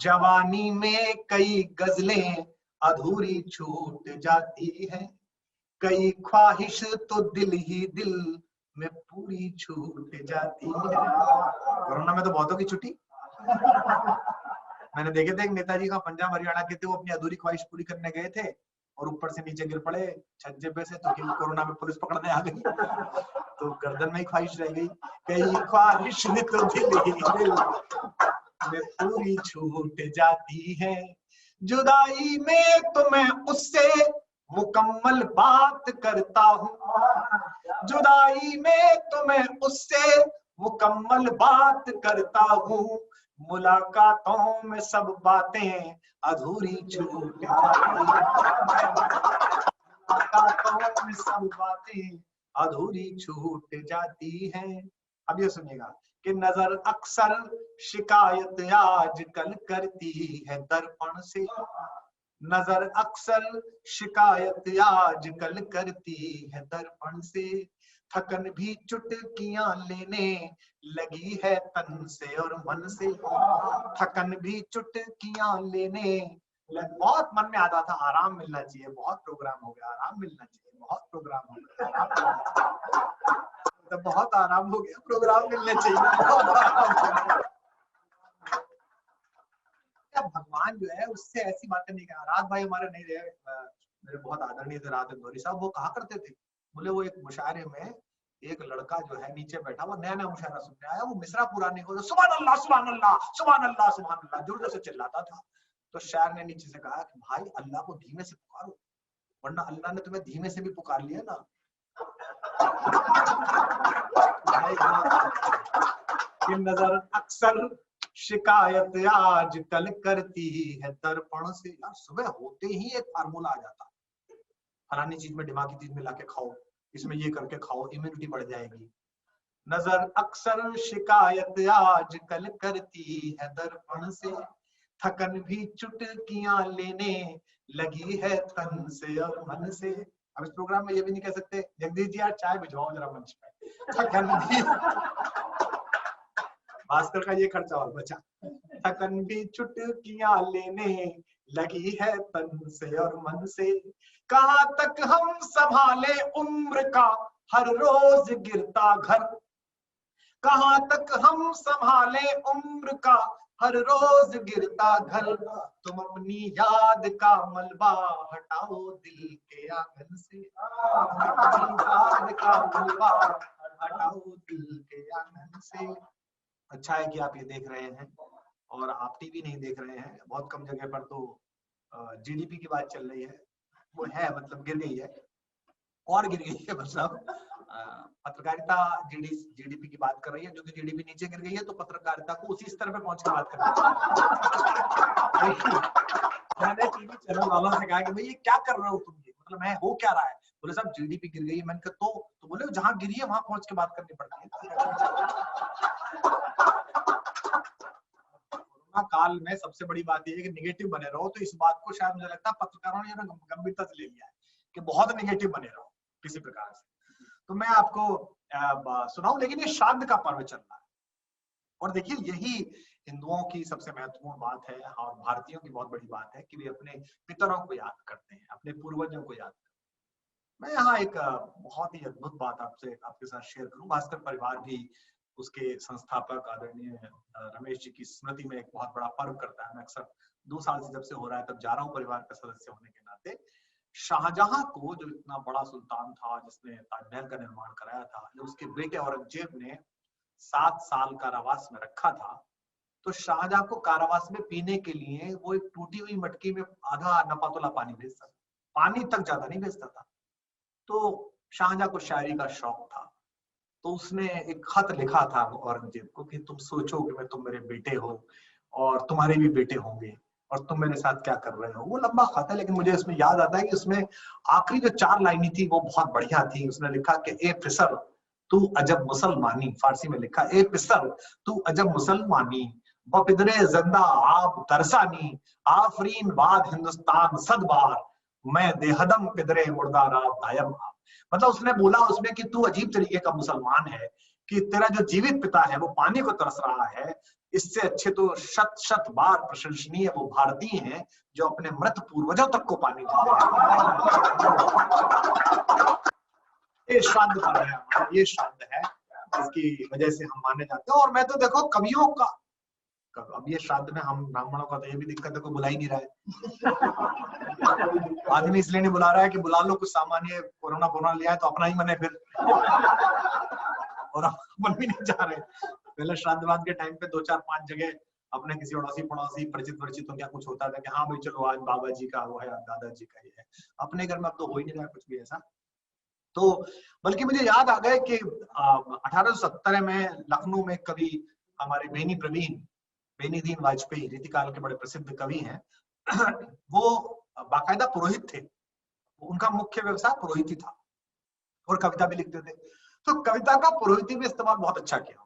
जवानी में कई गजलें अधूरी छूट जाती है, कई ख्वाहिश तो दिल ही दिल में पूरी छूट जाती है। कोरोना में तो बहुतों की छुट्टी। मैंने देखे थे एक नेताजी का पंजाब हरियाणा के थे, वो अपनी अधूरी ख्वाहिश पूरी करने गए थे और ऊपर से नीचे गिर पड़े छज्जे पे से, तो कोरोना में पुलिस पकड़ने आ गई, तो गर्दन में ही ख्वाहिश रह गई। कई ख्वाहिश तो दिल ही दिल में पूरी छूट जाती है, जुदाई में तो मैं उससे मुकम्मल बात करता हूँ, जुदाई में तो मैं उससे मुकम्मल बात करता हूँ, मुलाकातों में सब बातें अधूरी छूट जाती हैं, मुलाकातों में सब बातें अधूरी छूट जाती हैं। अब ये सुनिएगा कि नजर अक्सर शिकायत आजकल करती है दर्पण से, नजर अक्सर शिकायत आजकल करती है दर्पण से, थकन भी चुटकियां लेने लगी है तन से और मन से, थकन भी चुटकियां लेने बहुत मन में आता था आराम मिलना चाहिए, बहुत प्रोग्राम हो गया, आराम मिलना चाहिए, बहुत प्रोग्राम हो गया, तो बहुत आराम हो गया, प्रोग्राम मिलने चाहिए। भगवान जो है उससे ऐसी बातें नहीं कहा। रात भाई हमारे नहीं रहे, मेरे बहुत आदरणीय थे रात इंदौरी साहब, वो कहा करते थे, बोले वो एक मुशायरे में एक लड़का जो है नीचे बैठा, वो नया नया मुशायरा सुनने आया, वो मिसरा पूरा नहीं हो, सुभान अल्लाह सुभान अल्लाह सुभान अल्लाह सुभान अल्लाह जोर जोर से चिल्लाता था। तो शायर ने नीचे से कहा कि भाई अल्लाह को धीमे से पुकारो, वरना अल्लाह ने तुम्हें धीमे से भी पुकार लिया ना। नजर अक्सर शिकायत आजकल करती है दर्पण से। यार सुबह होते ही एक फार्मूला आ जाता, फलानी चीज में दिमागी चीज मिला के खाओ, इसमें ये करके खाओ, इम्यूनिटी बढ़ जाएगी। नजर अक्सर शिकायत आजकल करती है दर्पण से, थकन भी चुटकियां लेने लगी है तन से और मन से। अब इस प्रोग्राम में ये भी नहीं कह सकते जगदीश जी यार चाय भिजवाओ जरा मंच पे, थकन भी भास्कर का ये खर्चा और बचा। थकन भी चुटकियां लेने लगी है तन से और मन से, कहाँ तक हम संभाले उम्र का हर रोज गिरता घर, कहाँ तक हम संभाले उम्र का हर रोज गिरता घर, तुम अपनी याद का मलबा हटाओ दिल के आंगन से, अपनी याद का मलबा हटाओ दिल के आंगन से। अच्छा है कि आप ये देख रहे हैं और आप टीवी नहीं देख रहे हैं। बहुत कम जगह पर तो जीडीपी की बात चल रही है, वो है मतलब गिर गई है और गिर गई है, मतलब पत्रकारिता जीडीपी की बात कर रही है, जो कि जीडीपी नीचे गिर गई है तो पत्रकारिता को उसी स्तर पे पहुंच के बात करनी है। मैंने टीवी चैनल वालों से कहा कि भाई ये क्या कर रहे हो तुम, ये मतलब मैं हो क्या रहा है, बोले साहब जीडीपी गिर गई है। मैंने कहा तो बोले जहां गिरी है वहां पहुंच के बात करनी पड़ती है। कोरोना काल में सबसे बड़ी बात ये है कि निगेटिव बने रहो, तो इस बात को शायद मुझे लगता है पत्रकारों ने गंभीरता से ले लिया है कि बहुत निगेटिव बने रहो किसी प्रकार से। तो मैं आपको सुनाऊं, लेकिन ये श्राद्ध का पर्व चल रहा है और देखिए यही हिंदुओं की सबसे महत्वपूर्ण बात है और भारतीयों की बहुत बड़ी बात है कि वे अपने पितरों को याद करते हैं, अपने पूर्वजों को याद करते हैं। मैं यहाँ एक बहुत ही अद्भुत बात आपके साथ शेयर करूं। भास्कर परिवार भी उसके संस्थापक आदरणीय रमेश जी की स्मृति में एक बहुत बड़ा पर्व करता है। मैं अक्सर 2 साल से जब से हो रहा है तब जा रहा हूँ परिवार का सदस्य होने के नाते। शाहजहां को, जो इतना बड़ा सुल्तान था जिसने ताजमहल का निर्माण कराया था, जब उसके बेटे औरंगजेब ने 7 साल कारावास में रखा था, तो शाहजहां को कारावास में पीने के लिए वो एक टूटी हुई मटकी में आधा नपातुला पानी भेजता था, पानी तक ज्यादा नहीं भेजता था। तो शाहजहां को शायरी का शौक था, तो उसने एक खत लिखा था औरंगजेब को कि तुम सोचो कि मैं तुम मेरे बेटे हो और तुम्हारे भी बेटे होंगे और तुम मेरे साथ क्या कर रहे हो। वो लंबा खत है, लेकिन मुझे इसमें याद आता है कि उसमें आखिरी जो 4 लाइनें थी वो बहुत बढ़िया थी। उसने लिखा कि ए फिसर तू अजब मुसलमानी, फारसी में लिखा ए फिसर तू अजब मुसलमानी, बपिदरे जिंदा आप तरसानी, आफरीन बाद हिंदुस्तान सदबार, मैं देहदम पिदरे मुर्दारा दायम। मतलब उसने बोला उसमें कि तू अजीब तरीके का मुसलमान है कि तेरा जो जीवित पिता है वो पानी को तरस रहा है, इससे अच्छे तो शत शत बार प्रशंसनीय वो भारतीय हैं जो अपने मृत पूर्वजों तक को पानी देते हैं। ये श्राद्ध पर्व है हमारा, ये श्राद्ध है इसकी वजह से हम माने जाते हैं। और मैं तो देखो कवियों का, अब ये श्राद्ध में हम ब्राह्मणों का तो ये भी दिक्कत है, कोई बुला ही नहीं रहा है। आदमी इसलिए नहीं बुला रहा है कि बुला लो कुछ सामान्य कोरोना ले आए तो अपना ही मन है फिर, और अपन भी नहीं जा रहे। पहले श्राद्धवाद के टाइम पे 2, 4, 5 जगह अपने किसी अड़ोसी पड़ोसी परिचित तो क्या कुछ होता था कि हाँ भाई चलो आज बाबा जी का वो है, दादाजी का ये है। अपने घर में अब तो हो ही नहीं रहा कुछ भी ऐसा। तो बल्कि मुझे याद आ गया कि 1870 में लखनऊ में कवि हमारे बेनीदीन वाजपेयी, रीतिकाल के बड़े प्रसिद्ध कवि हैं, वो बाकायदा पुरोहित थे। उनका मुख्य व्यवसाय पुरोहिती था और कविता भी लिखते थे। तो कविता का पुरोहिती में इस्तेमाल बहुत अच्छा किया।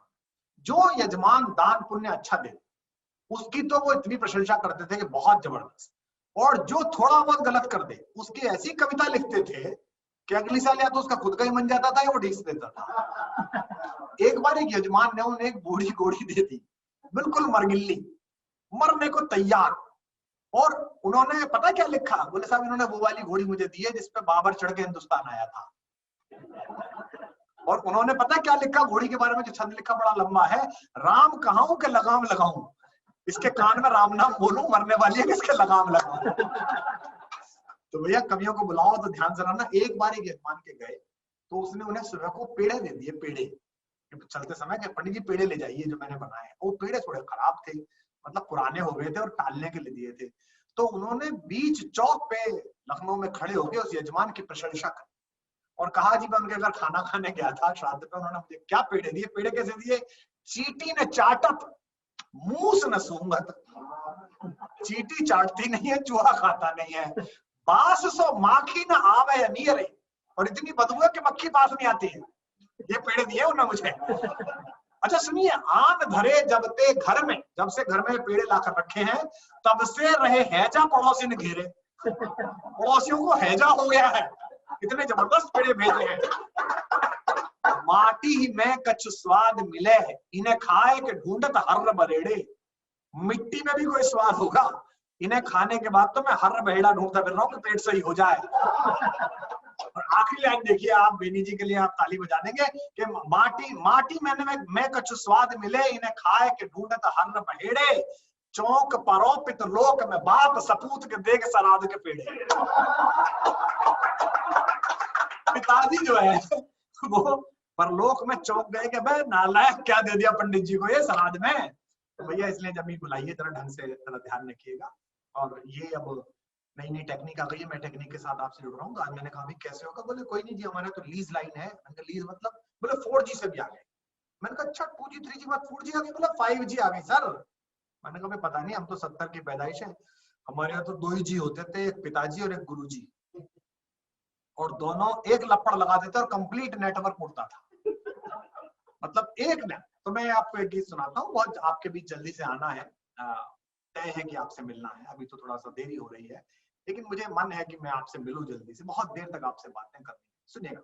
जो यजमान दान पुण्य अच्छा दे उसकी तो वो इतनी प्रशंसा करते थे कि बहुत जबरदस्त, और जो थोड़ा बहुत गलत कर दे उसकी ऐसी कविता लिखते थे कि अगली साल या तो उसका खुद का ही मन जाता था या वो ढीस देता था। एक बार एक यजमान ने उन्हें एक बूढ़ी घोड़ी दे दी, बिल्कुल मरगिल्ली, मरने को तैयार, और उन्होंने पता क्या लिखा, बोले साहब इन्होंने वो वाली घोड़ी मुझे दी है जिसपे बाबर चढ़ के हिंदुस्तान आया था। और उन्होंने पता क्या लिखा घोड़ी के बारे में, जो छंद लिखा बड़ा लंबा है, राम कहाऊं के लगाम लगाऊं, इसके कान में राम नाम बोलूं, मरने वाली है इसके लगाम लगाऊं। तो भैया कवियों को बुलाओ तो ध्यान से रहना। एक बार एक यजमान के गए तो उसने उन्हें सुबह को पेड़े दे दिए, पेड़े चलते समय के, पंडित जी पेड़े ले जाइए जो मैंने बनाए। वो पेड़े थोड़े खराब थे, मतलब पुराने हो गए थे और टालने के लिए दिए थे। तो उन्होंने बीच चौक पे लखनऊ में खड़े होकर उस यजमान की प्रशंसा की और कहा जी मैं उनके घर खाना खाने गया था श्राद्ध पे, उन्होंने मुझे क्या पेड़े दिए। पेड़े कैसे दिए? चींटी ने चाटत मूस न सूंघत। चींटी चाटती नहीं है, चूहा खाता नहीं है। बास सो माखी न आवे या नीरे, और इतनी बदबू है कि मक्खी पास नहीं आती है। ये पेड़े दिए उन्होंने मुझे। अच्छा सुनिए, आन धरे जब ते घर में, जब से घर में पेड़े लाकर रखे हैं तब से रहे हैजा पड़ोसी ने घेरे। पड़ोसियों को हैजा हो गया है, इतने जबरदस्त पेड़े भेजे हैं। माटी ही में कछु स्वाद मिले, इन्हें खाए के ढूंढत हर्र बरेड़े। मिट्टी में भी कोई स्वाद होगा, इन्हें खाने के बाद तो मैं हर्र बहेड़ा ढूंढता फिर रहा हूँ कि पेट सही हो जाए। और आखिरी लाइन देखिए आप, बेनी जी के लिए आप ताली बजा देंगे कि माटी में कछु स्वाद मिले, इन्हें खाए के ढूंढत हर्र बहेड़े। चौक परोपित लोक में बात सपूत के देख सराद के पेड़े। पिताजी जो है वो परलोक में चौक गए कि भाई नालायक क्या दे दिया पंडित जी को ये सराद में। तो भैया इसलिए जमीन बुलाइए, जरा ढंग से जरा ध्यान रखिएगा। और ये अब नई नई टेक्निक आ गई है, मैं टेक्निक के साथ आपसे जुड़ रहा हूँ। आज मैंने कहा भी कैसे होगा, बोले कोई नहीं जी हमारे तो लीज लाइन है। लीज मतलब, बोले 4G से भी आ गए। मैंने कहा अच्छा 2G 3G के बाद 4G आ गई, बोला 5G आ गई सर। मैंने कहा पता नहीं, हम तो 70 की पैदाइश है, हमारे यहाँ तो 2 ही जी होते थे, एक पिताजी और एक गुरुजी, और दोनों एक लपड़ लगा देते और कंप्लीट नेटवर्क उड़ता था, मतलब एक ने। तो मैं आपको एक गीत सुनाता हूँ, बहुत आपके बीच जल्दी से आना है, तय है कि आपसे मिलना है। अभी तो थोड़ा सा देरी हो रही है, लेकिन मुझे मन है कि मैं आपसे मिलूं जल्दी से, बहुत देर तक आपसे बातें करनी। सुनिएगा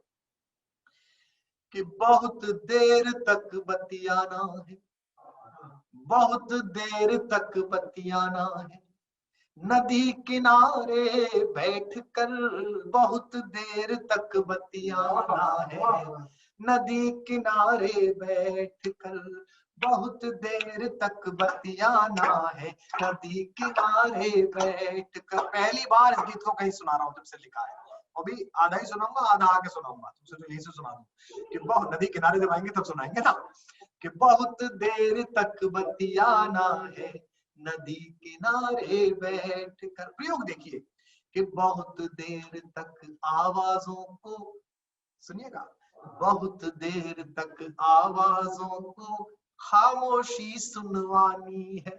कि बहुत देर तक बतियाना है, बहुत देर तक बतियाना है, नदी किनारे बैठ कर बहुत देर तक बतियाना है, नदी किनारे बैठ कर बहुत देर तक बतियाना है, नदी किनारे बैठ कर। पहली बार इस गीत को कहीं सुना रहा हूँ, तुमसे लिखा है, अभी आधा ही सुनाऊंगा, आधा आगे सुनाऊंगा, तुमसे तो यही से सुना दूं कि बहुत नदी किनारे जब आएंगे तब सुनाएंगे ना, कि बहुत देर तक बतियाना है, नदी किनारे बैठ कर। प्रयोग देखिए कि बहुत देर तक आवाजों को, सुनिएगा, बहुत देर तक आवाजों को खामोशी सुनवानी है,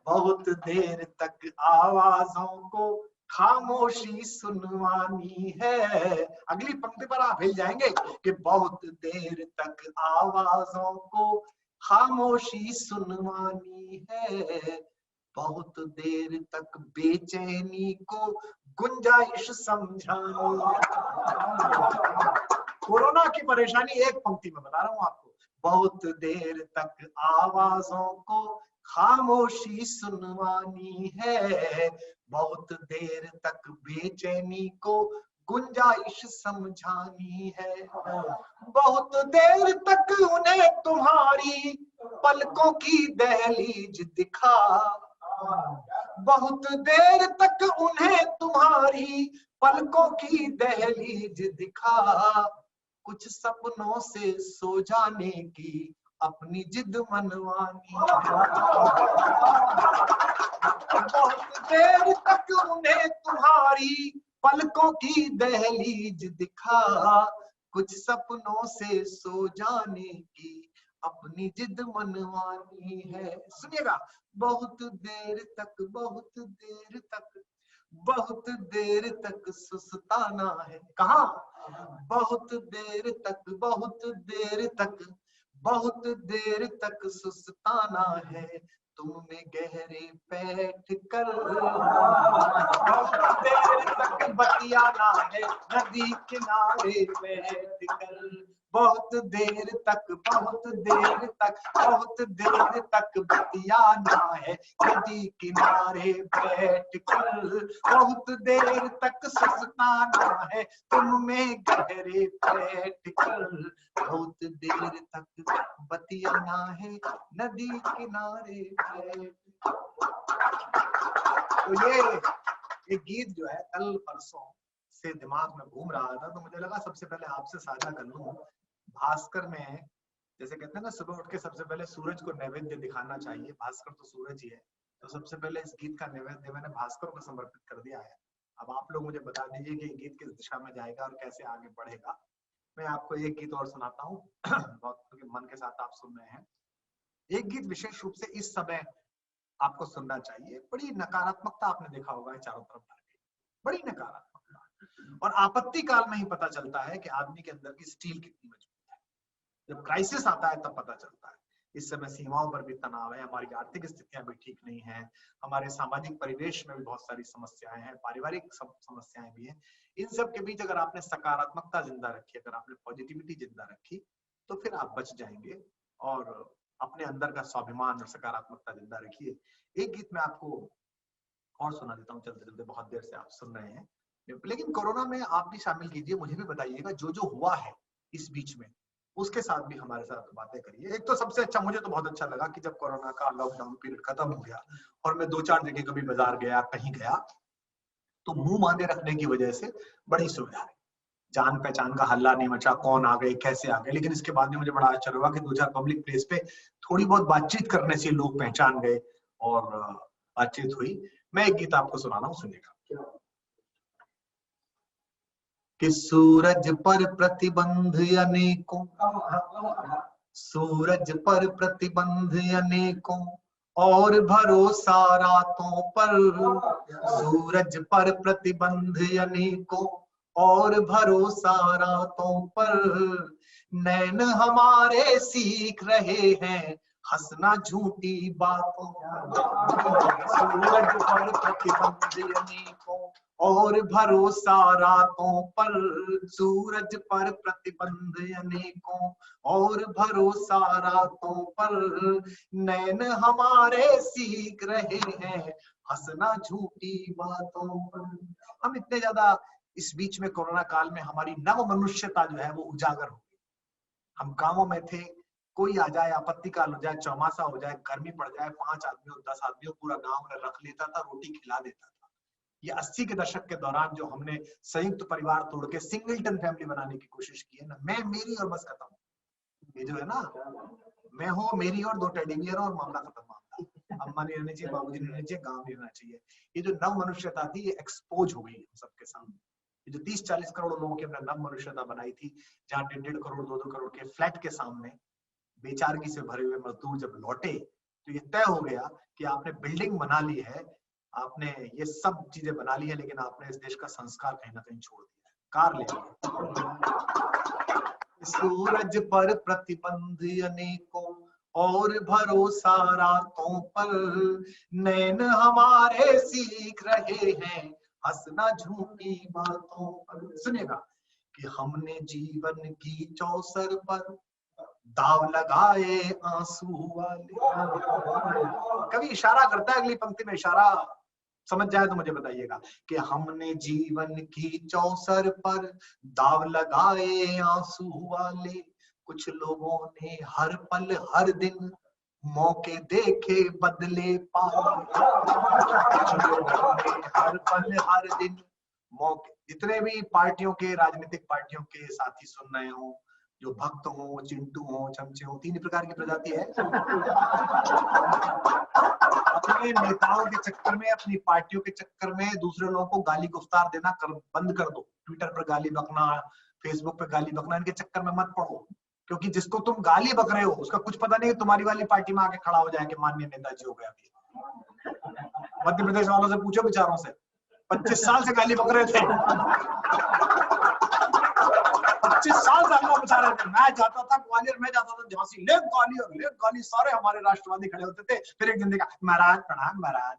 बहुत देर तक आवाजों को खामोशी सुनवानी है। अगली पंक्ति पर आप हिल जाएंगे कि बहुत देर तक आवाजों को खामोशी सुनवानी है, बहुत देर तक बेचैनी को गुंजाइश समझानी। कोरोना की परेशानी एक पंक्ति में बता रहा हूं आपको, बहुत देर तक आवाजों को खामोशी सुनवानी है, बहुत देर तक बेचैनी को गुंजाइश समझानी है, बहुत देर तक उन्हें तुम्हारी पलकों की दहलीज दिखा, बहुत देर तक उन्हें तुम्हारी पलकों की दहलीज दिखा, कुछ सपनों से सो जाने की अपनी जिद मनवानी। बहुत देर तक उन्हें तुम्हारी पलकों की दहलीज दिखा, कुछ सपनों से सो जाने की अपनी जिद मनवानी है। सुनिएगा, बहुत देर तक, बहुत देर तक, बहुत देर तक सुस्ताना है। कहा? बहुत देर तक, बहुत देर तक, बहुत देर तक सुस्ताना है, तुमने गहरे बैठ कर बहुत देर तक बतियाना है, नदी किनारे बैठ कर बहुत देर तक, बहुत देर तक, बहुत देर तक बतियाना है, नदी किनारे बैठ कर बहुत देर तक सुस्ताना है, तुम में गहरे बैठ कर बहुत देर तक बतियाना है, नदी किनारे बैठ। तो ये गीत जो है कल परसों से दिमाग में घूम रहा था, तो मुझे लगा सबसे पहले आपसे साझा कर लूं। भास्कर में जैसे कहते हैं ना, सुबह उठ के सबसे पहले सूरज को नैवेद्य दिखाना चाहिए, भास्कर तो सूरज ही है, तो सबसे पहले इस गीत का नैवेद्य मैंने भास्कर को समर्पित कर दिया है। अब आप लोग मुझे बता दीजिए कि गीत किस दिशा में जाएगा और कैसे आगे बढ़ेगा। मैं आपको एक गीत और सुनाता हूँ, बहुत मन के साथ आप सुन रहे हैं। एक गीत विशेष रूप से इस समय आपको सुनना चाहिए। बड़ी नकारात्मकता आपने देखा होगा चारों तरफ, बड़ी नकारात्मकता, और आपत्ति काल में ही पता चलता है कि आदमी के अंदर की स्टील कितनी मजबूत है। जब क्राइसिस आता है तब पता चलता है। इस समय सीमाओं पर भी तनाव है, हमारी आर्थिक स्थितियां भी ठीक नहीं है, हमारे सामाजिक परिवेश में भी बहुत सारी समस्याएं हैं, पारिवारिक समस्याएं भी हैं। इन सब के बीच अगर आपने सकारात्मकता जिंदा रखी, अगर आपने पॉजिटिविटी जिंदा रखी, तो फिर आप बच जाएंगे। और अपने अंदर का स्वाभिमान और सकारात्मकता जिंदा रखिए। एक गीत मैं आपको और सुना देता हूँ चलते चलते, बहुत देर से आप सुन रहे हैं, लेकिन कोरोना में आप भी शामिल कीजिए, मुझे भी बताइएगा जो जो हुआ है इस बीच में, उसके साथ भी हमारे साथ बातें करिए। एक तो सबसे अच्छा, मुझे तो बहुत अच्छा लगा कि जब कोरोना का लॉकडाउन पीरियड खत्म हो गया और मैं 2-4 जगह कभी बाजार गया, कहीं गया, तो मुंह बांधे रखने की वजह से बड़ी सुविधा है, जान पहचान का हल्ला नहीं मचा, कौन आ गए कैसे आ गए। लेकिन इसके बाद में मुझे बड़ा आश्चर्य हुआ कि 2-4 पब्लिक प्लेस पे थोड़ी बहुत बातचीत करने से लोग पहचान गए और बातचीत हुई। मैं एक गीत आपको सुना रहा हूँ, सुनिएगा। कि सूरज पर प्रतिबंध अनेकों, सूरज पर प्रतिबंध अनेकों और भरोसा रातों पर, सूरज पर प्रतिबंध अनेकों और भरोसा रातों पर, नैन हमारे सीख रहे हैं हंसना झूठी बातों पर, सूरज पर प्रतिबंध अनेकों और भरोसा रातों पर, सूरज पर प्रतिबंध अनेकों और भरोसा रातों पर, नैन हमारे सीख रहे हैं हंसना झूठी बातों पर। हम इतने ज्यादा इस बीच में कोरोना काल में हमारी नव मनुष्यता जो है वो उजागर हो गई। हम गांवों में थे, कोई आ जाए, आपत्ति काल हो जाए, चौमासा हो जाए, गर्मी पड़ जाए, 5 आदमियों 10 आदमियों पूरा गांव में रख लेता था, रोटी खिला देता था। ये 80 के दशक के दौरान जो हमने संयुक्त परिवार तोड़ के सिंगलटन फैमिली बनाने की कोशिश की है ना, मैं मेरी और बस खत्म, ये जो है ना, मैं हूँ मेरी और 2 टेडी बियर और मामला खत्म। मामला अम्मा नहीं रहनी चाहिए, बाबूजी नहीं रहने चाहिए, गांव नहीं रहना चाहिए। ये जो नव मनुष्यता थी ये एक्सपोज हो गई हम सबके सामने। ये जो 30-40 करोड़ लोगों की हमने नव मनुष्यता बनाई थी, जहाँ 1.5 करोड़ 2-2 करोड़ के फ्लैट के सामने बेचारगी से भरे हुए मजदूर जब लौटे, तो ये तय हो गया कि आपने बिल्डिंग बना ली है, आपने ये सब चीजें बना ली है, लेकिन आपने इस देश का संस्कार कहीं ना कहीं छोड़ दिया है, कार ले लिया। सूरज पर प्रतिबंध अनेकों और भरोसा रातों पर, नैन हमारे सीख रहे हैं हंसना झूठी बातों पर। सुनिएगा कि हमने जीवन की चौसर पर दाव लगाए आंसू वाले। कभी इशारा करता है अगली पंक्ति में, इशारा समझ जाए तो मुझे बताइएगा कि हमने जीवन की चौसर पर दाव लगाए आंसू वाले, कुछ लोगों ने हर पल हर दिन मौके देखे बदले पाले, कुछ लोगों ने हर पल हर दिन मौके। जितने भी पार्टियों के, राजनीतिक पार्टियों के साथी सुन रहे हो, जो भक्त हो, चिंटू हो, चमचे हो, 3 प्रकार की प्रजाति है। अपने नेताओं के चक्कर में, अपनी पार्टियों के चक्कर में दूसरे लोगों को गाली गुफ्तार देना बंद कर दो। ट्विटर पर गाली बकना, फेसबुक पे गाली बकना, इनके चक्कर में मत पड़ो, क्योंकि जिसको तुम गाली बक रहे हो उसका कुछ पता नहीं है, तुम्हारी वाली पार्टी में आके खड़ा हो जाएंगे माननीय नेताजी हो गए। अभी मध्य प्रदेश वालों से पूछो बेचारों से, 25 साल से गाली बक रहे थे, 25 साल से हल्ला मचा रहे थे। मैं जाता था ग्वालियर, मैं जाता था झांसी, ले गाली और ले गाली, सारे हमारे राष्ट्रवादी खड़े होते थे। फिर एक दिन देखा, महाराज प्रणाम महाराज।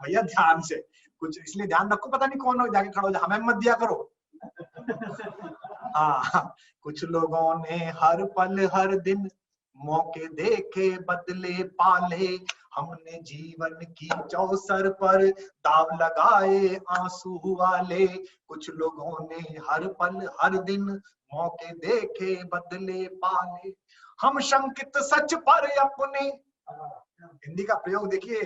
भैया ध्यान से, कुछ इसलिए ध्यान रखो, पता नहीं कौन जाके खड़ा हो जाए, हमें मत दिया करो। हाँ, कुछ लोगों ने हर पल हर दिन मौके देखे बदले पाले, हमने जीवन की चौसर पर दाव लगाए आंसू वाले, कुछ लोगों ने हर पल हर दिन मौके देखे बदले पाले, हम शंकित सच पर अपने, हिंदी का प्रयोग देखिए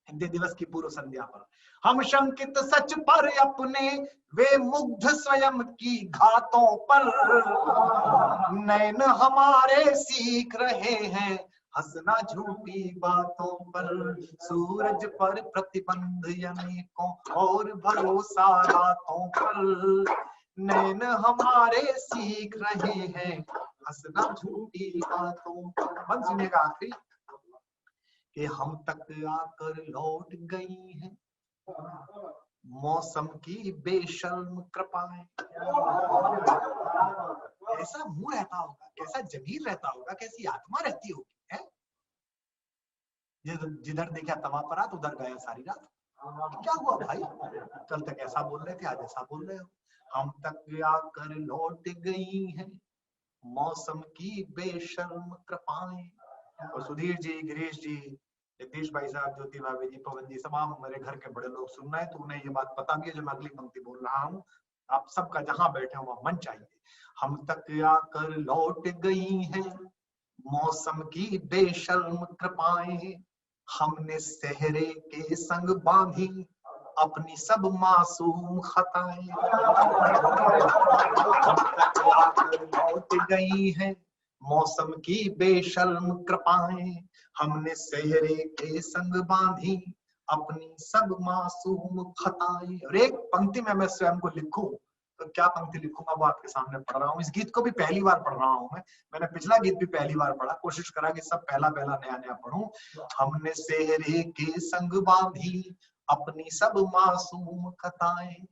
हिंदी दिवस की पूर्व संध्या पर, हम शंकित सच पर अपने, वे मुग्ध स्वयं की घातों पर, नैन हमारे सीख रहे हैं हंसना झूठी बातों पर, सूरज पर प्रतिबंध अनेकों और भरोसा रातों पर, नैन हमारे सीख रहे हैं हंसना झूठी बातों पर। मन सुनिएगा आखिरी, कि हम तक आकर लौट गई हैं मौसम की बेशर्म कृपाएं, कैसा मुंह रहता होगा, कैसा जमीर रहता होगा, कैसी आत्मा रहती होगी, है? जिधर देखा तवा पर रात उधर गया सारी रात। क्या हुआ भाई, कल तक ऐसा बोल रहे थे आज ऐसा बोल रहे हो। हम तक आकर लौट गई हैं मौसम की बेशर्म कृपाएं। और सुधीर जी, गिरीश जी, जगदीश भाई साहब, ज्योति भाभी जी, पवन जी, तमाम मेरे घर के बड़े लोग सुन रहे हैं, तो उन्हें ये बात पता भी है जो मैं अगली पंक्ति बोल रहा हूँ। आप सबका जहां बैठे हो वहां मन चाहिए। हम तक आकर लौट गई हैं मौसम की बेशर्म कृपाएं, हमने सहरे के संग बांधी अपनी सब मासूम खताएं। लौट गई हैं मौसम की बेशर्म कृपाएं, हमने सहरे के संग बांधी अपनी सब मासूम खताएं। और एक पंक्ति में मैं स्वयं को लिखूं तो क्या पंक्ति लिखूंगा वो आपके सामने पढ़ रहा हूँ। इस गीत को भी पहली बार पढ़ रहा हूँ मैंने पिछला गीत भी पहली बार पढ़ा, कोशिश करा कि सब पहला पहला नया नया पढ़ूं। हमने सेहरे के संग बांधी अपनी सब मासूम खताएं,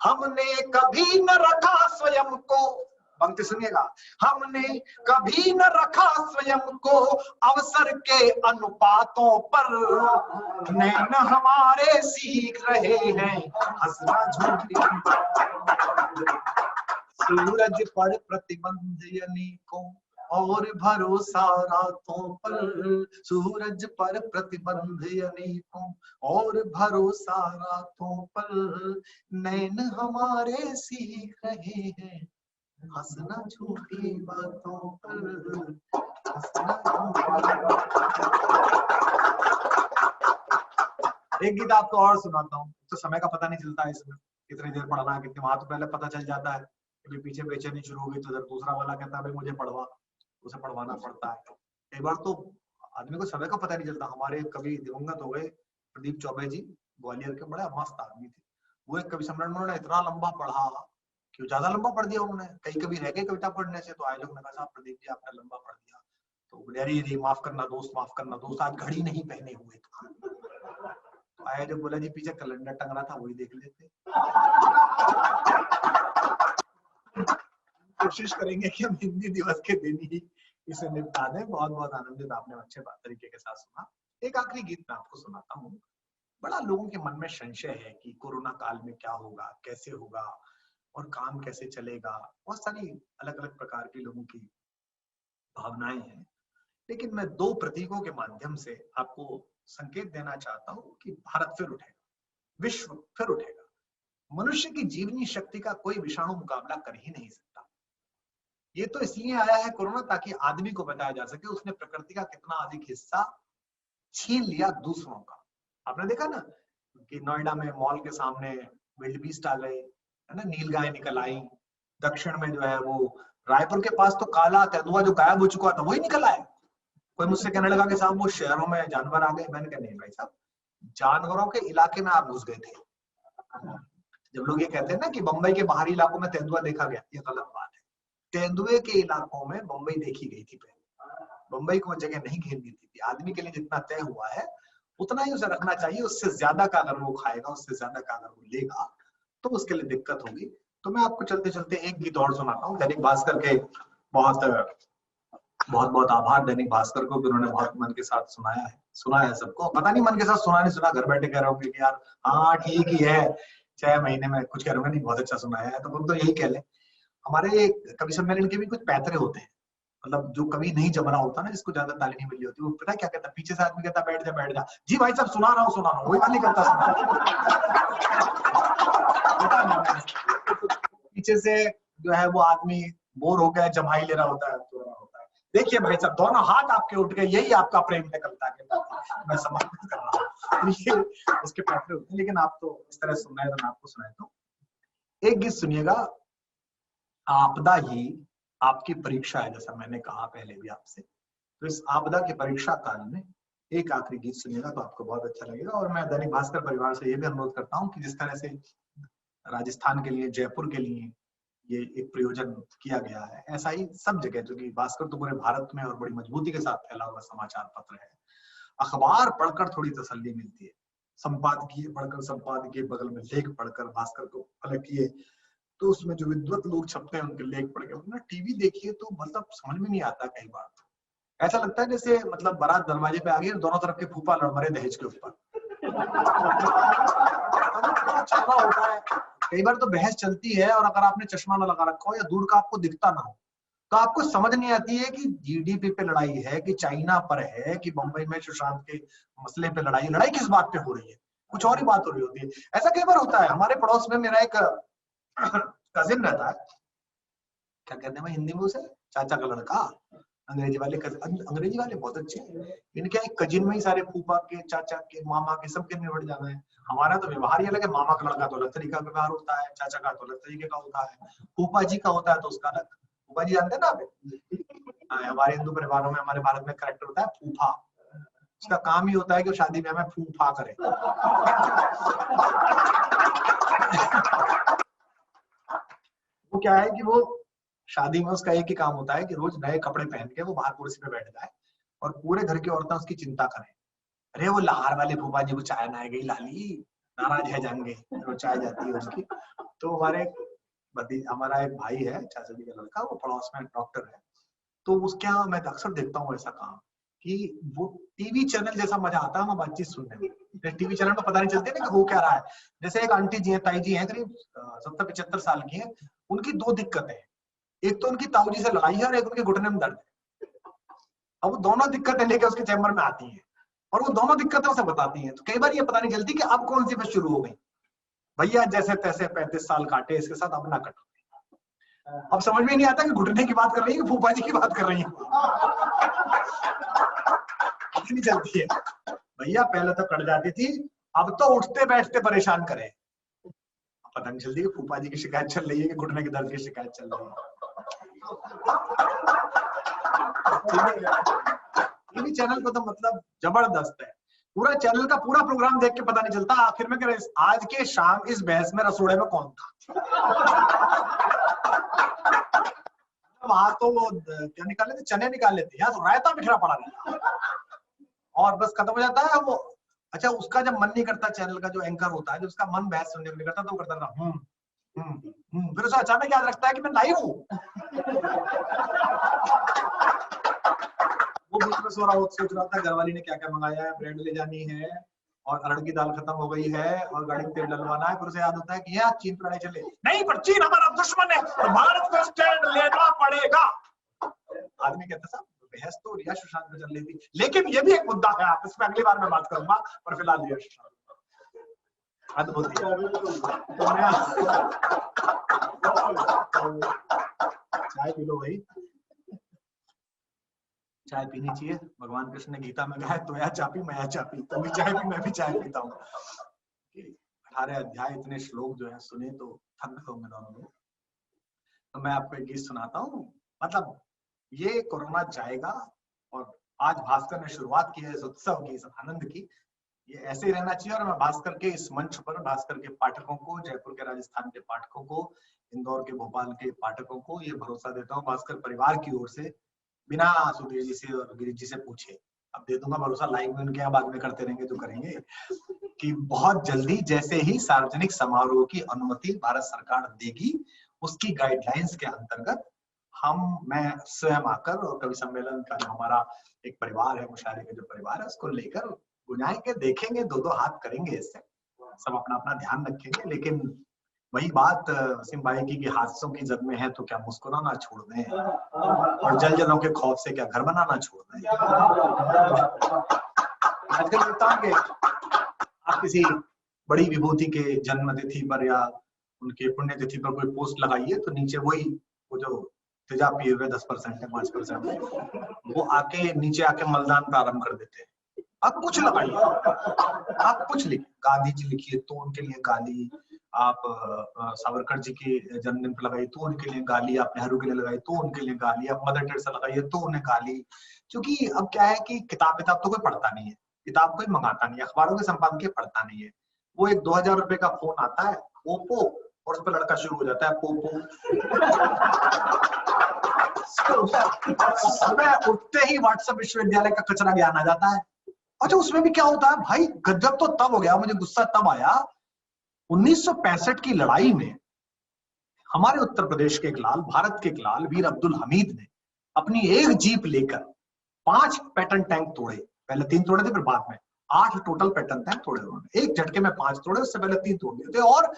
हमने कभी न रखा स्वयं को, पंक्ति सुनिएगा, हमने कभी न रखा स्वयं को अवसर के अनुपातों पर, नैन हमारे सीख रहे हैं हंसना झूठी। सूरज पर प्रतिबंध अनेकों और भरोसा रातों पर, सूरज पर प्रतिबंध अनेकों और भरोसा रातों पर, नैन हमारे सीख रहे हैं हंसना झूठी बातों पर, हंसना झूठी। एक गीत आपको और सुनाता हूँ, तो समय का पता नहीं चलता है इसमें, कितनी देर पढ़ना है कितनी, वहां तो पहले पता चल जाता है कि पीछे बेचैनी शुरू हो गई तो दूसरा वाला कहता है भाई मुझे पढ़वा, उसे पढ़वाना पड़ता है। एक बार तो आदमी को समय का पता नहीं चलता। हमारे कवि दिवंगत हो गए प्रदीप चौबे जी, ग्वालियर के बड़े मस्त आदमी थे। वो एक कवि सम्मेलन में उन्होंने इतना लंबा पढ़ा, क्यों ज्यादा लंबा पढ़ दिया उन्होंने, कई कभी रह गए कविता पढ़ने से। तो आए लोग ने कहा साहब प्रदीप जी आपने लंबा पढ़ दिया। तो बोले अरे माफ करना दोस्त आज घड़ी नहीं पहने हुए था। तो आया जो बोला जी पीछे कैलेंडर टंग रहा था वही देख लेते। कोशिश करेंगे कि हम हिंदी दिवस के दिन ही इसे निपटा दें। बहुत बहुत आनंदित, आपने अच्छे तरीके के साथ सुना। एक आखिरी गीत मैं आपको सुनाता हूँ। बड़ा लोगों के मन में संशय है कि कोरोना काल में क्या होगा, कैसे होगा और काम कैसे चलेगा। बहुत सारी अलग अलग प्रकार की लोगों की भावनाएं हैं, लेकिन मैं दो प्रतीकों के माध्यम से आपको संकेत देना चाहता हूँ कि भारत फिर उठेगा, विश्व फिर उठेगा। मनुष्य की जीवनी शक्ति का कोई विषाणु मुकाबला कर ही नहीं सकता। ये तो इसलिए आया है कोरोना ताकि आदमी को बताया जा सके उसने प्रकृति का कितना अधिक हिस्सा छीन लिया दूसरों का। आपने देखा ना कि नोएडा में मॉल के सामने विल्डबीस्ट आ गए, है ना, नीलगाय निकल आई। दक्षिण में जो है वो रायपुर के पास तो काला तेंदुआ जो गायब हो चुका था वही निकल आया। कोई मुझसे कहने लगा कि साहब वो शहरों में जानवर आ गए। मैंने कहा नहीं भाई साहब, जानवरों के इलाके में आप घुस गए थे। जब लोग ये कहते हैं ना कि बंबई के बाहरी इलाकों में तेंदुआ देखा गया, ये गलत बात है। तेंदुए के इलाकों में बंबई देखी गई थी पहले। बंबई को जगह नहीं घेरनी थी। आदमी के लिए जितना तय हुआ है उतना ही उसे रखना चाहिए। उससे ज्यादा का अगर वो खाएगा, उससे ज्यादा का अगर वो लेगा तो उसके लिए दिक्कत होगी। तो मैं आपको चलते चलते एक गीत और सुनाता हूँ। दैनिक भास्कर के बहुत बहुत आभार दैनिक भास्कर को, उन्होंने बहुत मन के साथ सुना है सबको। पता नहीं मन के साथ सुना नहीं सुना, घर बैठे कह रहे होंगे कि यार हाँ ठीक ही है, 6 महीने में कुछ कह रहे होंगे नहीं बहुत अच्छा सुनाया है। तो हम तो यही कह लें, हमारे कवि सम्मेलन के भी कुछ पैतरे होते हैं। मतलब जो कवि नहीं जम रहा होता ना, जिसको ज्यादा ताली नहीं मिली होती, वो पता है क्या कहता है, पीछे से आदमी कहता बैठ जा जी भाई साहब सुना रहा हूँ, वही बात नहीं करता। पीछे से जो है वो आदमी बोर हो गया, जमाई ले रहा होता है। देखिए भाई साहब दोनों हाथ आपके उठ गए, यही आपका प्रेम है कविता के प्रति, मैं समर्पित कर रहा हूँ। उसके पैतरे होते हैं, लेकिन आप तो इस तरह सुन रहे हैं तो मैं आपको सुनाता हूँ। एक गीत सुनिएगा, आपदा ही आपकी परीक्षा है, जैसा मैंने कहा पहले भी आपसे। तो इस आपदा की परीक्षा काल में एक आखिरी गीत सुनिएगा तो आपको बहुत अच्छा लगेगा। और मैं दैनिक भास्कर परिवार से ये भी अनुरोध करता हूँ कि जिस तरह से राजस्थान के लिए, जयपुर के लिए ये एक प्रयोजन किया गया है, ऐसा ही सब जगह, जो कि भास्कर तो पूरे भारत में और बड़ी मजबूती के साथ फैला हुआ समाचार पत्र है। अखबार पढ़कर थोड़ी तसल्ली मिलती है, संपादकीय पढ़कर, संपादकीय बगल में लेख पढ़कर, भास्कर को अलग किए तो उसमें जो विद्वत लोग छपते हैं उनके लेख पढ़ के ना टीवी देखिए तो मतलब समझ में नहीं आता। कई बार ऐसा लगता है जैसे मतलब बारात दरवाजे पे आ गई, दोनों तरफ के फूफा लड़ मरे दहेज के ऊपर। होता है कई बार तो बहस चलती है, और अगर आपने चश्मा ना लगा रखा हो या दूर का आपको दिखता ना हो तो आपको समझ नहीं आती है कि जीडीपी पे लड़ाई है कि चाइना पर है कि बंबई में सुशांत के मसले पे लड़ाई किस बात पे हो रही है, कुछ और ही बात हो रही होती है। ऐसा कई बार होता है। हमारे पड़ोस में मेरा एक कजिन रहता है, क्या कहते हैं हिंदी में उसे, चाचा का लड़का। अंग्रेजी वाले बहुत अच्छे हैं। इनके एक कजिन में ही सारे फूफा के, चाचा के, मामा के सबके निबट जाना है। हमारा तो व्यवहार ही अलग है। मामा का लड़का तो अलग तरीका का व्यवहार होता है, चाचा का तो अलग तरीके का होता है, फूफा जी का होता है तो उसका अलग। फूफा जी जानते हैं ना आप? हमारे हिंदू परिवारों में, हमारे भारत में कैरेक्टर होता है फूफा। उसका काम ही होता है कि वो शादी में हमें फूफा करे। वो क्या है कि वो शादी में उसका एक ही काम होता है कि रोज नए कपड़े पहन के वो बाहर कुर्सी पे बैठ जाए और पूरे घर की औरतें उसकी चिंता करें। अरे वो लाहौर वाले फूफा जी को चाय ना गई लाली, नाराज है जाएंगे, तो चाय जाती है उसकी। तो हमारा एक भाई है, चाचा जी का लड़का, वो पड़ोस में डॉक्टर है। तो उसके यहाँ मैं अक्सर देखता हूँ ऐसा काम कि वो टीवी चैनल जैसा मजा आता है ना बातचीत सुनने में। टीवी चैनल में पता नहीं चलती ना कि हो क्या रहा है। जैसे एक आंटी जी है, ताई जी है, करीब 70-75 साल की है। उनकी दो दिक्कतें हैं, एक तो उनकी ताऊ जी से लड़ाई है और एक उनके घुटने में दर्द है। अब वो दोनों दिक्कतें लेकर उसके चैम्बर में आती हैं और वो दोनों दिक्कतें उसे बताती हैं। तो कई बार ये पता नहीं चलती कि अब कौन सी बस शुरू हो गई। भैया जैसे तैसे 35 साल काटे, इसके साथ अब ना कटो। अब समझ में नहीं आता कि घुटने की बात कर रही है कि फूफा जी की बात कर रही है। नहीं चलती है। भैया पहले तो कट जाती थी, अब तो उठते बैठते परेशान करे। पता नहीं चलती कि फूफा जी की शिकायत चल रही है कि घुटने के दर्द की शिकायत चल रही है। टीवी चैनल को तो मतलब जबरदस्त है। पूरा चैनल का पूरा प्रोग्राम देख के पता नहीं चलता आखिर में आज के शाम इस बहस में रसोड़े में कौन था। वहां तो वो क्या निकाले थे, चने निकाल लेते, यहाँ तो रायता बिखरा पड़ा रहता और बस खत्म हो जाता है वो। अच्छा, उसका जब मन नहीं करता, चैनल का जो एंकर होता है, जब उसका मन बहस सुनने को नहीं करता तो वो करता था फिर उसे अचानक याद रखता है कि मैं लाइव हूँ। वो बीच में सो रहा सोच रहा था घरवाली ने क्या क्या मंगाया है, ब्रेड ले जानी है और अरहर की दाल खत्म हो गई है और गाड़ी में तेल डलवाना है। फिर उसे याद होता है कि यार चीन पर लड़ाई चले, नहीं पर चीन हमारा दुश्मन है और भारत को स्टैंड लेना पड़ेगा। आदमी कहता था बहस तो रिया सुशांत में चल रही थी, लेकिन ये भी एक मुद्दा है, आप इसमें अगली बार मैं बात करूंगा, पर फिलहाल रिया सुशांत अद्भुत। चाय पी लो भाई, चाय पीनी चाहिए। भगवान कृष्ण ने गीता में कहा है, तो या चापी मैं चापी, तभी चाय पी, मैं भी चाय पीता हूँ। 18 अध्याय इतने श्लोक जो है सुने तो थक गए होंगे दोनों लोग। तो मैं आपको एक गीत सुनाता हूँ। मतलब ये कोरोना जाएगा और आज भास्कर ने शुरुआत की है इस उत्सव की, इस आनंद की। ये ऐसे ही रहना चाहिए और मैं भास्कर के इस मंच पर भास्कर के पाठकों को, जयपुर के, राजस्थान के पाठकों को, इंदौर के, भोपाल के पाठकों को ये भरोसा देता हूँ भास्कर परिवार की ओर से, बिना सुधीर जी से और गिरीश जी से पूछे अब दे दूंगा भरोसा। लाइव में उनके यहाँ बाद में करते रहेंगे जो करेंगे, कि बहुत जल्दी जैसे ही सार्वजनिक समारोह की अनुमति भारत सरकार देगी, उसकी गाइडलाइंस के अंतर्गत मैं स्वयं आकर और कवि सम्मेलन का जो हमारा एक परिवार है, मुशायरे का जो परिवार है, उसको लेकर गुंजाएंगे, देखेंगे, दो हाथ करेंगे, इससे सब अपना अपना ध्यान रखेंगे। लेकिन वही बात वसीम भाई की हादसों की जद में है तो क्या मुस्कुराना छोड़ दें और जलजलों के खौफ से क्या घर बनाना छोड़ दें। आजकल देखता हूँ कि आप किसी बड़ी विभूति के जन्म तिथि पर या उनके पुण्य तिथि पर कोई पोस्ट लगाइए तो नीचे वही वो जो तेजा पिए हुए 10% है, 5%, वो आके नीचे आके मलदान प्रारंभ कर देते हैं। आप कुछ लगाइए, आप कुछ लिखिए, गांधी जी लिखिए तो उनके लिए गाली, आप सावरकर जी के जन्मदिन पर लगाइए तो उनके लिए गाली, आप नेहरू के लिए लगाइए तो उनके लिए गाली, आप मदर टेरेसा लगाइए तो उन्हें गाली। क्योंकि अब क्या है कि किताब तो कोई पढ़ता नहीं है, किताब कोई मंगाता नहीं है, अखबारों के संपादकीय पढ़ता नहीं है। वो एक 2000 रुपए का फोन आता है ओप्पो और उस पर लड़का शुरू हो जाता है पोपो। सुबह उठते ही व्हाट्सएप विश्वविद्यालय का कचरा ज्ञान आ जाता है। अच्छा, उसमें भी क्या होता है भाई, गजब तो तब हो गया, मुझे गुस्सा तब आया 1965 की लड़ाई में हमारे उत्तर प्रदेश के एक लाल, भारत के एक लाल वीर अब्दुल हमीद ने अपनी एक जीप लेकर 5 पैटर्न टैंक तोड़े। पहले 3 तोड़े थे, फिर बाद में 8 टोटल पैटर्न टैंक तोड़े उन्होंने। एक झटके में 5 तोड़े, उससे पहले 3 तोड़ दिए थे। और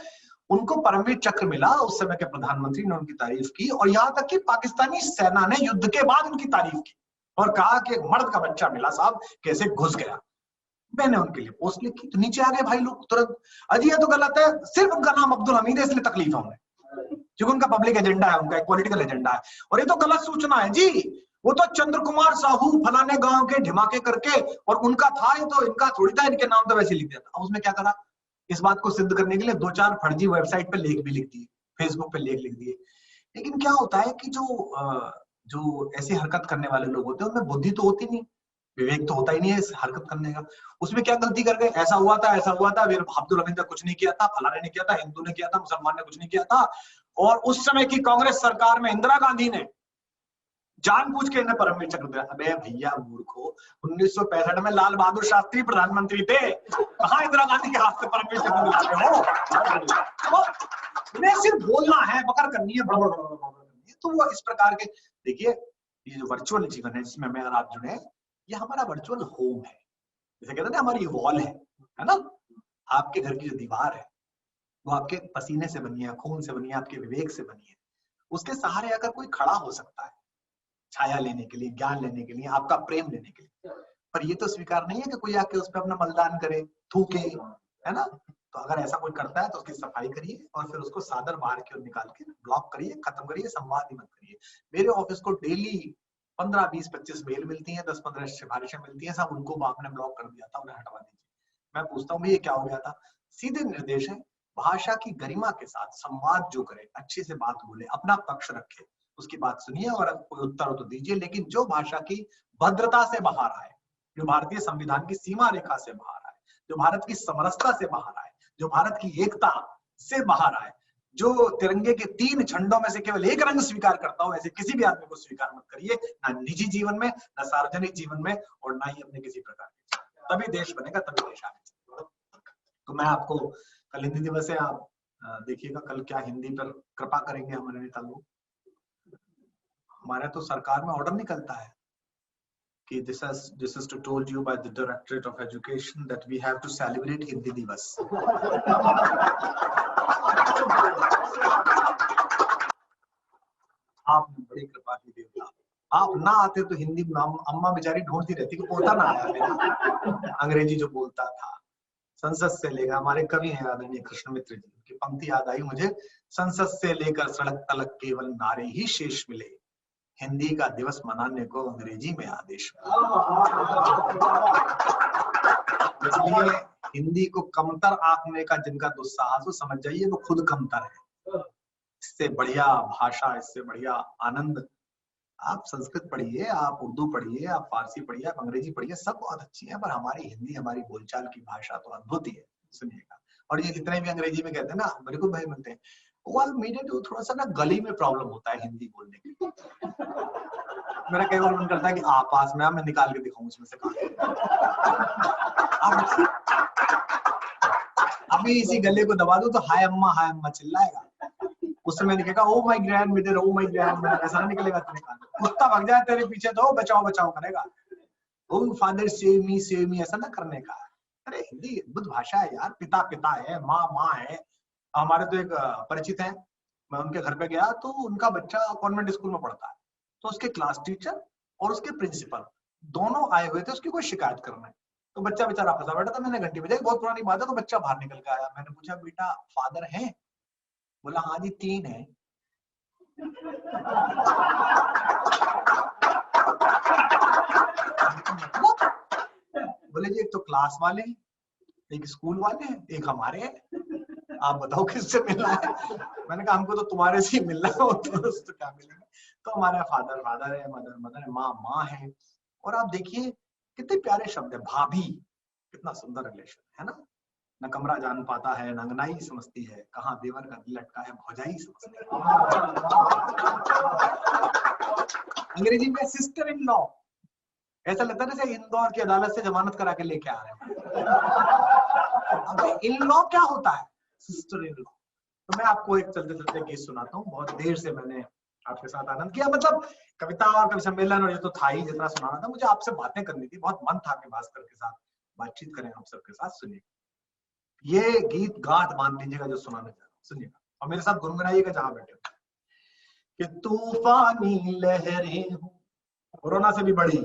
उनको परमवीर चक्र मिला। उस समय के प्रधानमंत्री ने उनकी तारीफ की, और यहाँ तक कि पाकिस्तानी सेना ने युद्ध के बाद उनकी तारीफ की और कहा कि एक मर्द का बच्चा मिला साहब, कैसे घुस गया। मैंने उनके लिए पोस्ट लिखी तो नीचे आ गए भाई लोग तुरंत, अजी ये तो गलत है, सिर्फ उनका नाम अब्दुल हमीद है इसलिए तकलीफ है उन्हें, क्योंकि उनका पब्लिक एजेंडा है, उनका एक पॉलिटिकल एजेंडा है, और ये तो गलत सूचना है जी, वो तो चंद्र कुमार साहू फलाने गांव के ढिमाके करके और उनका था, ये तो इनका थोड़ी था, इनके नाम तो वैसे लिख दिया था। अब उसमें क्या करा, इस बात को सिद्ध करने के लिए 2-4 फर्जी वेबसाइट पे लेख भी लिख दिए, फेसबुक पे लेख लिख दिए। लेकिन क्या होता है कि जो ऐसी हरकत करने वाले लोग होते हैं उनमें बुद्धि तो होती नहीं, विवेक तो होता ही नहीं है इस हरकत करने का। उसमें क्या गलती कर गए, ऐसा हुआ था वीर अब्दुल हमीद ने कुछ नहीं किया था, फलाने ने किया था, हिंदू ने किया था, मुसलमान ने कुछ नहीं किया था। और उस समय की कांग्रेस सरकार में इंदिरा गांधी ने जानबूझ के इन्हें परमवीर चक्र दिया। अबे भैया मूर्खो, 1965 में लाल बहादुर शास्त्री प्रधानमंत्री थे, कहां इंदिरा गांधी के हाथ से परमवीर चक्र दिला रहे हो? इन्हें सिर्फ बोलना है, बकर करनी है, बड़बड़ करनी है। तो वो इस प्रकार के, देखिए ये जो वर्चुअल जीवन है जिसमें मैं और आप जुड़े हैं, ये हमारा वर्चुअल होम है, जैसे कहते हैं ना हमारी वॉल है ना। आपके घर की जो दीवार है वो आपके पसीने से बनी है, खून से बनी है, आपके विवेक से बनी है। उसके सहारे अगर कोई खड़ा हो सकता है छाया लेने के लिए, ज्ञान लेने के लिए, आपका प्रेम लेने के लिए, पर ये तो स्वीकार नहीं है कि कोई आके उस पर अपना मलदान करे, थूके, है ना। तो अगर ऐसा कोई करता है तो उसकी सफाई करिए और फिर उसको सादर बाहर की ओर निकाल के ब्लॉक करिए, खत्म करिए, संवाद ही मत करिए। मेरे ऑफिस को डेली 15, 20, 25 मेल मिलती है, 10-15 सिफारिशें मिलती है, सब उनको आपने ब्लॉक कर दिया था, उन्हें हटवा दीजिए। मैं पूछता हूँ ये क्या हो गया था? सीधे निर्देश है, भाषा की गरिमा के साथ संवाद जो करे, अच्छे से बात बोले, अपना पक्ष रखे, उसकी बात सुनिए और कोई उत्तर हो तो दीजिए, लेकिन जो भाषा की भद्रता से बाहर आए, जो भारतीय संविधान की सीमा रेखा से बाहर आए, जो भारत की समरसता से बाहर आए, जो भारत की एकता से बाहर आए, जो तिरंगे के 3 झंडों में से केवल एक रंग स्वीकार करता हो, ऐसे किसी भी आदमी को स्वीकार मत करिए, ना निजी जीवन में, ना सार्वजनिक जीवन में, और ना ही अपने किसी प्रकार के। तभी देश बनेगा, तभी देश आगे चलेगा। तो मैं आपको कल हिंदी दिवस है, आप देखिएगा कल क्या हिंदी पर कृपा करेंगे हमारे नेता लोग। हमारे तो सरकार में ऑर्डर निकलता है कि this is to told you by the Directorate of Education that we have to celebrate Hindi दिवस। आपने बड़ी कृपा की देवता, आप ना आते तो हिंदी अम्मा बेचारी ढूंढती रहती कि पोता ना आया मेरा, अंग्रेजी जो बोलता था। संसद से लेकर, हमारे कवि हैं आदरणीय कृष्ण मित्र जी की पंक्ति याद आई मुझे, संसद से लेकर सड़क तलक केवल नारे ही शेष मिले, हिंदी का दिवस मनाने को अंग्रेजी में आदेश इसलिए हिंदी को कमतर आंकने का जिनका दुस्साहस हो, समझ जाइए वो खुद कमतर है। इससे बढ़िया भाषा, इससे बढ़िया आनंद, आप संस्कृत पढ़िए, आप उर्दू पढ़िए, आप फारसी पढ़िए, आप अंग्रेजी पढ़िए, सब बहुत अच्छी है, पर हमारी हिंदी, हमारी बोलचाल की भाषा तो अद्भुत ही है, सुनिएगा। और ये जितने भी अंग्रेजी में कहते हैं ना, मेरे को भाई मिलते हैं, वो मीडिया थोड़ा सा ना गली में प्रॉब्लम होता है हिंदी बोलने की। मेरा कई बार मन करता है कि आप पास में मैं निकाल के दिखाऊं उसमें से अभी इसी गले को दबा दो तो हाय अम्मा चिल्लाएगा, उस समय निकलेगा oh my grand mother, oh my grand mother, ऐसा नहीं निकलेगा। कुत्ता भाग जाए तेरे पीछे तो बचाओ बचाओ करेगा, ओ फादर सेव मी, ऐसा ना करने का। अरे हिंदी अद्भुत भाषा है यार, पिता पिता है, माँ है। हमारे तो एक परिचित है, मैं उनके घर पे गया तो उनका बच्चा कॉन्वेंट स्कूल में पढ़ता है, तो उसके क्लास टीचर और उसके प्रिंसिपल दोनों आए हुए थे उसकी कोई शिकायत करने। तो बच्चा बेचारा फंसा बैठा था, मैंने घंटी बजाई, बहुत पुरानी बात है, तो बच्चा बाहर निकल के आया। मैंने पूछा बेटा फादर है? बोला हाँ जी 3 है। बोले जी एक तो क्लास वाले हैं, एक स्कूल वाले हैं, एक हमारे हैं, आप बताओ किससे मिलना है? मैंने कहा हमको तो तुम्हारे से ही मिलना है, तो क्या मिलेंगे। तो हमारे फादर है, मदर है, माँ है। और आप देखिए कितने प्यारे शब्द है, भाभी, कितना सुंदर रिलेशन है ना। न कमरा जान पाता है, न अंगनाई समझती है, कहाँ देवर का दिल लटका है, भौजाई समझती है। अंग्रेजी में सिस्टर इन लॉ, ऐसा लगता है जैसे इंदौर की अदालत से जमानत करा के लेके आ रहे हैं। इन लॉ क्या होता है? Sister in law. तो मैं आपको एक चलते चलते गीत सुनाता हूँ। बहुत देर से मैंने आपके साथ आनंद किया, मतलब कविता और कवि सम्मेलन और ये तो था ही, जितना सुनाना था। मुझे आपसे बातें करनी थी, बहुत मन था कि भास्कर के साथ बातचीत करें आप सबके साथ। सुनिए, ये गीत गाथ बांध लीजिएगा जो सुनाने जा रहा हूँ, सुनिएगा और मेरे साथ गुनगुनाइएगा जहां बैठे हो। कि तूफानी लहरें हूँ, कोरोना से भी बड़ी,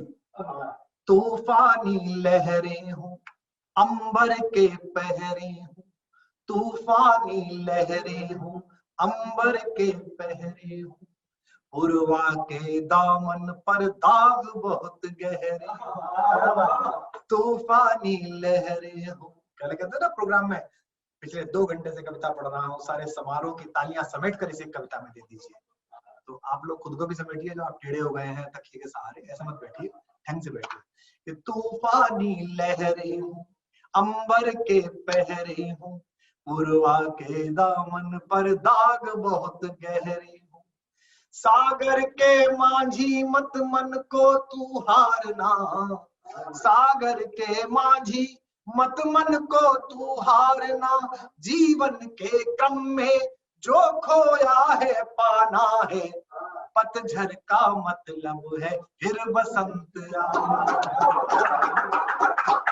तूफानी लहरें हूँ, अंबर के पहरे हूँ, तूफानी लहरें हूँ, अंबर के पहरे हूँ, उर्वा के दामन पर दाग बहुत गहरे, तूफानी लहरें हूँ। कहते हैं ना प्रोग्राम में, पिछले 2 घंटे से कविता पढ़ रहा हूँ, सारे समारोह की तालियां समेट कर इसे कविता में दे दीजिए। तो आप लोग खुद को भी समेटिए, जो आप टेढ़े हो गए हैं तकिए के सहारे, ऐसा मत बैठिए, ढंग से बैठिए। तूफानी लहरें हूँ, अंबर के पहरे हूँ, उर्वा के दामन पर दाग बहुत गहरे हूँ, सागर के माझी मत मन को तू हारना, सागर के माझी मत मन को तू हारना, जीवन के क्रम में जो खोया है पाना है, पतझड़ का मतलब है फिर बसंत आना,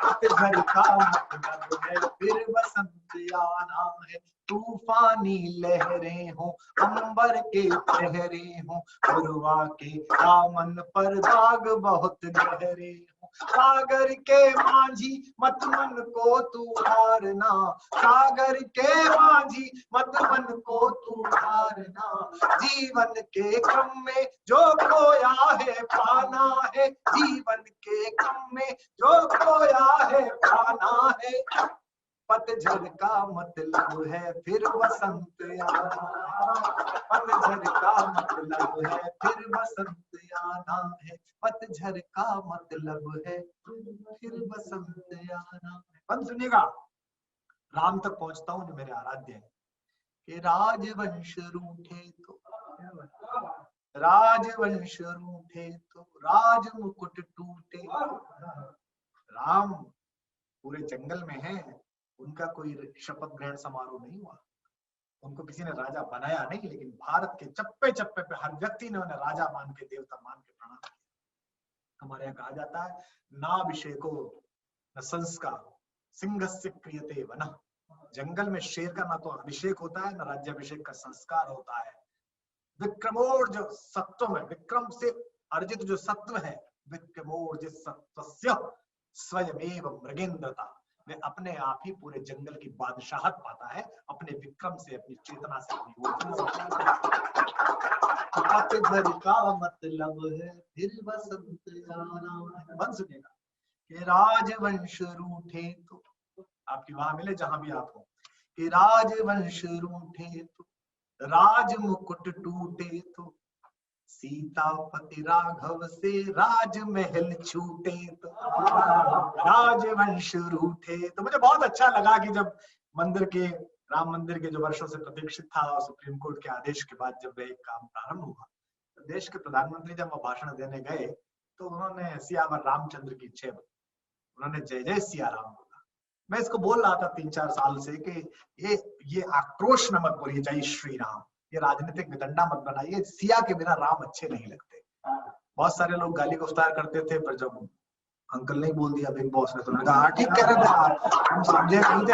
पतझड़ का मतलब है फिर बसंत आना है, तूफानी लहरें हो, अंबर के पहरे हो, उर्वा के दामन पर दाग बहुत गहरे हो, सागर के माझी मत मन को तू हारना, सागर के माझी मत मन को तू हारना, जीवन के क्रम में जो खोया है पाना है, जीवन के क्रम में जो खोया है पाना है, पतझड़ का मतलब है फिर बसंत आना, पतझड़ का मतलब है फिर बसंत आना है, पतझड़ का मतलब है फिर बसंत आना है। बंद सुनिएगा, राम तक पहुंचता हूँ जो मेरे आराध्य है। कि राजवंश रूठे तो, राजवंश रूठे तो राज मुकुट टूटे, राम पूरे जंगल में है, उनका कोई शपथ ग्रहण समारोह नहीं हुआ, उनको किसी ने राजा बनाया नहीं, लेकिन भारत के चप्पे चप्पे पे हर व्यक्ति ने उन्हें राजा मान के, देवता मान के प्रणाम किया। हमारे यहाँ कहा जाता है, नाभिषेको न संस्कार सिंहस्य क्रियते वनः, जंगल में शेर का ना तो अभिषेक होता है, ना राज्याभिषेक का संस्कार होता है। विक्रमोर्ज सत्व में, विक्रम से अर्जित जो सत्व है, विक्रमोर्ज सत्वस्य स्वयमेव मृगेंद्रता, वे अपने आप ही पूरे जंगल की बादशाहत पाता है, अपने विक्रम से, अपनी चेतना से, अपनी पतझड़ का मतलब है फिर बसंत आना है। बंद सुनिएगा। कि राजवंश रूठे तो, आपकी वहां मिले जहां भी आप हो, कि राजवंश रूठे तो राज मुकुट टूटे तो, सीतापति राघव से राजमहल छूटे तो, राजवंश रूठे तो। मुझे बहुत अच्छा लगा कि जब मंदिर के, राम मंदिर के जो वर्षों से प्रतीक्षित था, और सुप्रीम कोर्ट के आदेश के बाद जब वह काम प्रारंभ हुआ, तो देश के प्रधानमंत्री जब वो भाषण देने गए तो उन्होंने सियावर रामचंद्र की जय, उन्होंने जय जय सिया राम बोला। मैं इसको बोल रहा था 3-4 साल से कि ये आक्रोश में मत बोलिए जय श्री राम, ये राजनीतिक विदंडा मत बनाइए, सिया के बिना राम अच्छे नहीं लगते। बहुत सारे लोग गाली गुफ्तार करते थे, पर जब अंकल ने बोल दिया बिग बॉस ने, तो उन्होंने कहा ठीक कह रहे थे, हम समझे नहीं थे।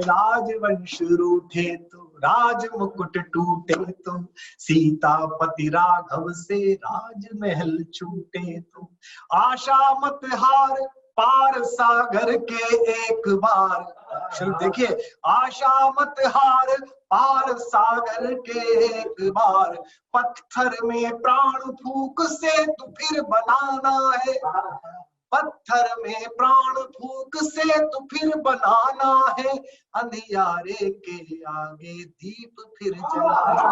राजवंश रूठे तो राज मुकुट टूटे तो, सीतापति राघव से राजमहल छूटे तो, आशा मत हार पार सागर के एक बार, चलो देखिए, आशा मत हार पार सागर के एक बार, पत्थर में प्राण फूंक से तू फिर बनाना है, पत्थर में प्राण फूंक से तू फिर बनाना है, अंधियारे के आगे दीप फिर जलाना,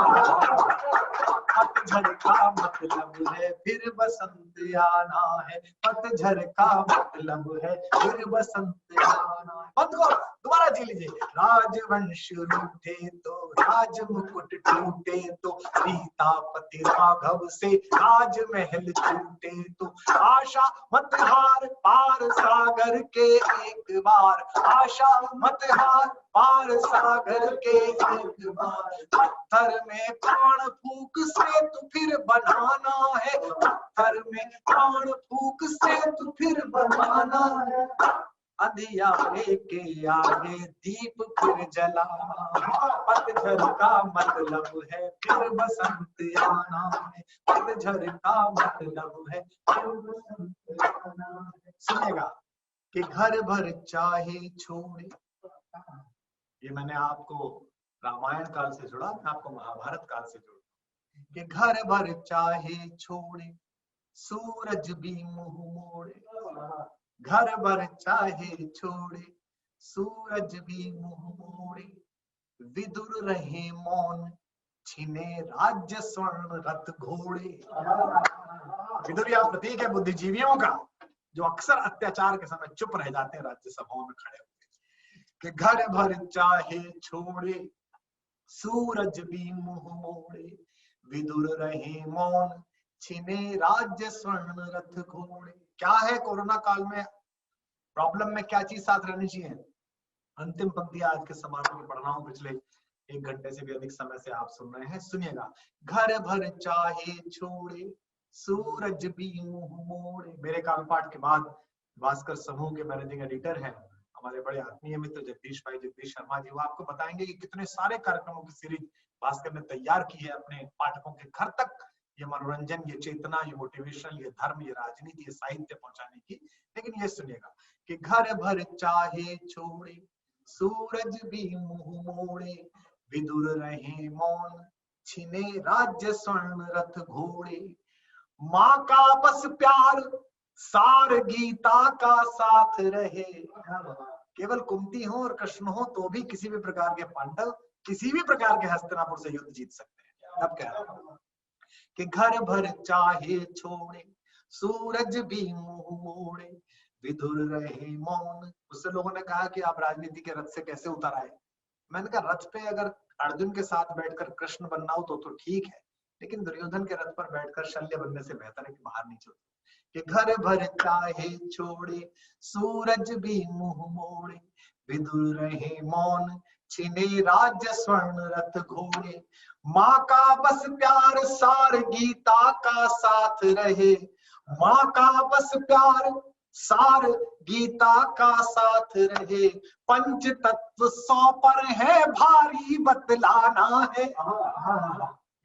पतझड़ का मतलब है फिर बसंत आना है, पतझड़ का मतलब है फिर बसंत आना है। बंद करो, दोबारा जी लीजिए। राजवंश रूठे तो राज मुकुट टूटे तो, सीतापति राघव से राजमहल छूटे तो, आशा मत हार पार सागर के एक बार, आशा मत हार पार सागर के एक बार, पत्थर में प्राण फूंक से तू फिर बनाना है, पत्थर में प्राण फूंक से तू फिर बनाना है, अंधियारे के आगे दीप फिर जलाना, पतझड़ का मतलब है फिर बसंत आना है, पतझड़ का मतलब है फिर बसंत आना है। सुनिएगा कि घर भर चाहे छोड़े, ये मैंने आपको रामायण काल से जोड़ा, मैं आपको महाभारत काल से जोड़ा, कि घर भर चाहे छोड़े सूरज भी मुंह मोड़े, घर भर चाहे छोड़े सूरज भी मुंह मोड़े, विदुर रहे मौन छिने राज्य स्वर्ण रथ घोड़े। विदुर या प्रतीक है बुद्धिजीवियों का, जो अक्सर अत्याचार के समय चुप रह जाते हैं राज्य सभाओं में खड़े होकर, कि घर भर चाहे छोड़े सूरज भी मुंह मोड़े, विदुर रहे मौन छिने राज्य स्वर्ण रथ घोड़े। क्या है कोरोना काल में प्रॉब्लम में क्या चीज साथ रहनी चाहिए? अंतिम पंक्ति आज के समारोह में पढ़ रहा हूं, पिछले 1 घंटे से भी अधिक समय से आप सुन रहे हैं। सुनिएगा, घर भर चाहे छोड़े सूरज भी मुंह मोड़े। मेरे काल पाठ के बाद भास्कर समूह के मैनेजिंग एडिटर हैं हमारे बड़े आत्मीय मित्र जगदीश शर्मा जी, वो आपको बताएंगे कि कितने सारे कार्यक्रमों की सीरीज भास्कर ने तैयार की है अपने पाठकों के घर तक, ये मनोरंजन, ये चेतना, ये मोटिवेशनल, ये धर्म, ये राजनीति, ये साहित्य पहुंचाने की। लेकिन ये सुनिएगा कि घर भर चाहे छोड़े सूरज भी मुंह मोड़े, विदुर रहे मौन छिने राज्य स्वर्ण रथ घोड़े, माँ का बस प्यार सार गीता का साथ रहे। केवल कुंती हो और कृष्ण हो तो भी किसी भी प्रकार के पांडव किसी भी प्रकार के हस्तिनापुर से युद्ध जीत सकते हैं। अब कह रहा हूं कि घर भर चाहे छोड़े सूरज भी मुंह मोड़े, विदुर रहे मौन। उससे लोगों ने कहा कि आप राजनीति के रथ से कैसे उतर आए? मैंने कहा रथ पे अगर अर्जुन के साथ बैठकर कृष्ण बनना हो तो ठीक है, लेकिन दुर्योधन के रथ पर बैठकर शल्य बनने से बेहतर है कि बाहर नीचे उतरो। कि घर भर चाहे छोड़े सूरज भी मुंह मोड़े, विदुर रहे मौन छिने राज्य स्वर्ण रथ घोड़े, माँ का बस प्यार सार गीता का साथ रहे, माँ का बस प्यार सार गीता का साथ रहे, पंच तत्व 100 पर है भारी बतलाना है।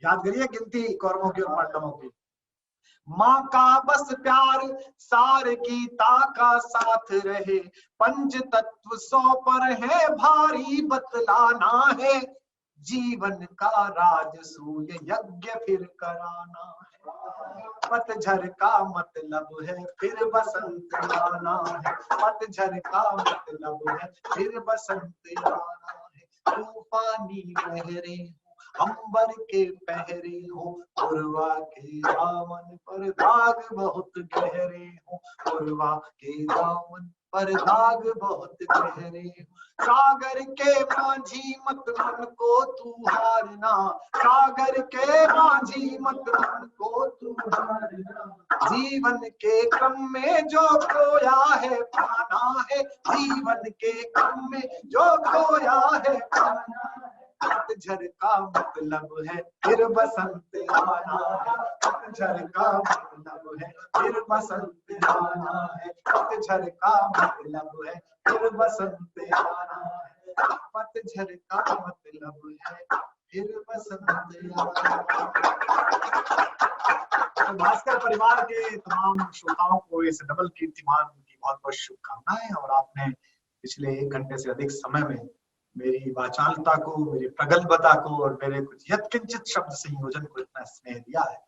याद करिए गिनती कौरवों की और पांडवों की। माँ का बस प्यार सार गीता का साथ रहे, पंच तत्व 100 पर है भारी बतलाना है, जीवन का राजसूय यज्ञ फिर कराना है, पतझड़ का मतलब है फिर बसंत आना है, पतझड़ का मतलब है फिर बसंत आना है, तूफानी लहरें अंबर के पहरे हो, पूर्वा के दामन पर दाग बहुत गहरे हो, पूर्वा के दामन पर दाग बहुत गहरे हो, सागर के माझी मत मन को तू हारना, सागर के माझी मत मन को तू हारना, जीवन के क्रम में जो खोया है पाना है, जीवन के क्रम में जो खोया है पाना है, पतझड़ का मतलब है फिर बसंत आना है, पतझड़ का मतलब है फिर बसंत आना है, पतझड़ का मतलब है फिर बसंत आना है, पतझड़ का मतलब है फिर बसंत आना है। भास्कर परिवार के तमाम श्रोताओं को इस डबल कीर्तिमान की बहुत बहुत शुभकामनाएं। और आपने पिछले 1 घंटे से अधिक समय में मेरी वाचालता को, मेरी प्रगल्भता को और मेरे कुछ यत्किंचित शब्द संयोजन को इतना स्नेह दिया है,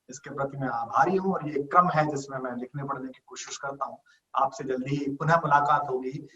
इसके प्रति मैं आभारी हूँ। और ये क्रम है जिसमें मैं लिखने पढ़ने की कोशिश करता हूँ। आपसे जल्दी ही पुनः मुलाकात होगी।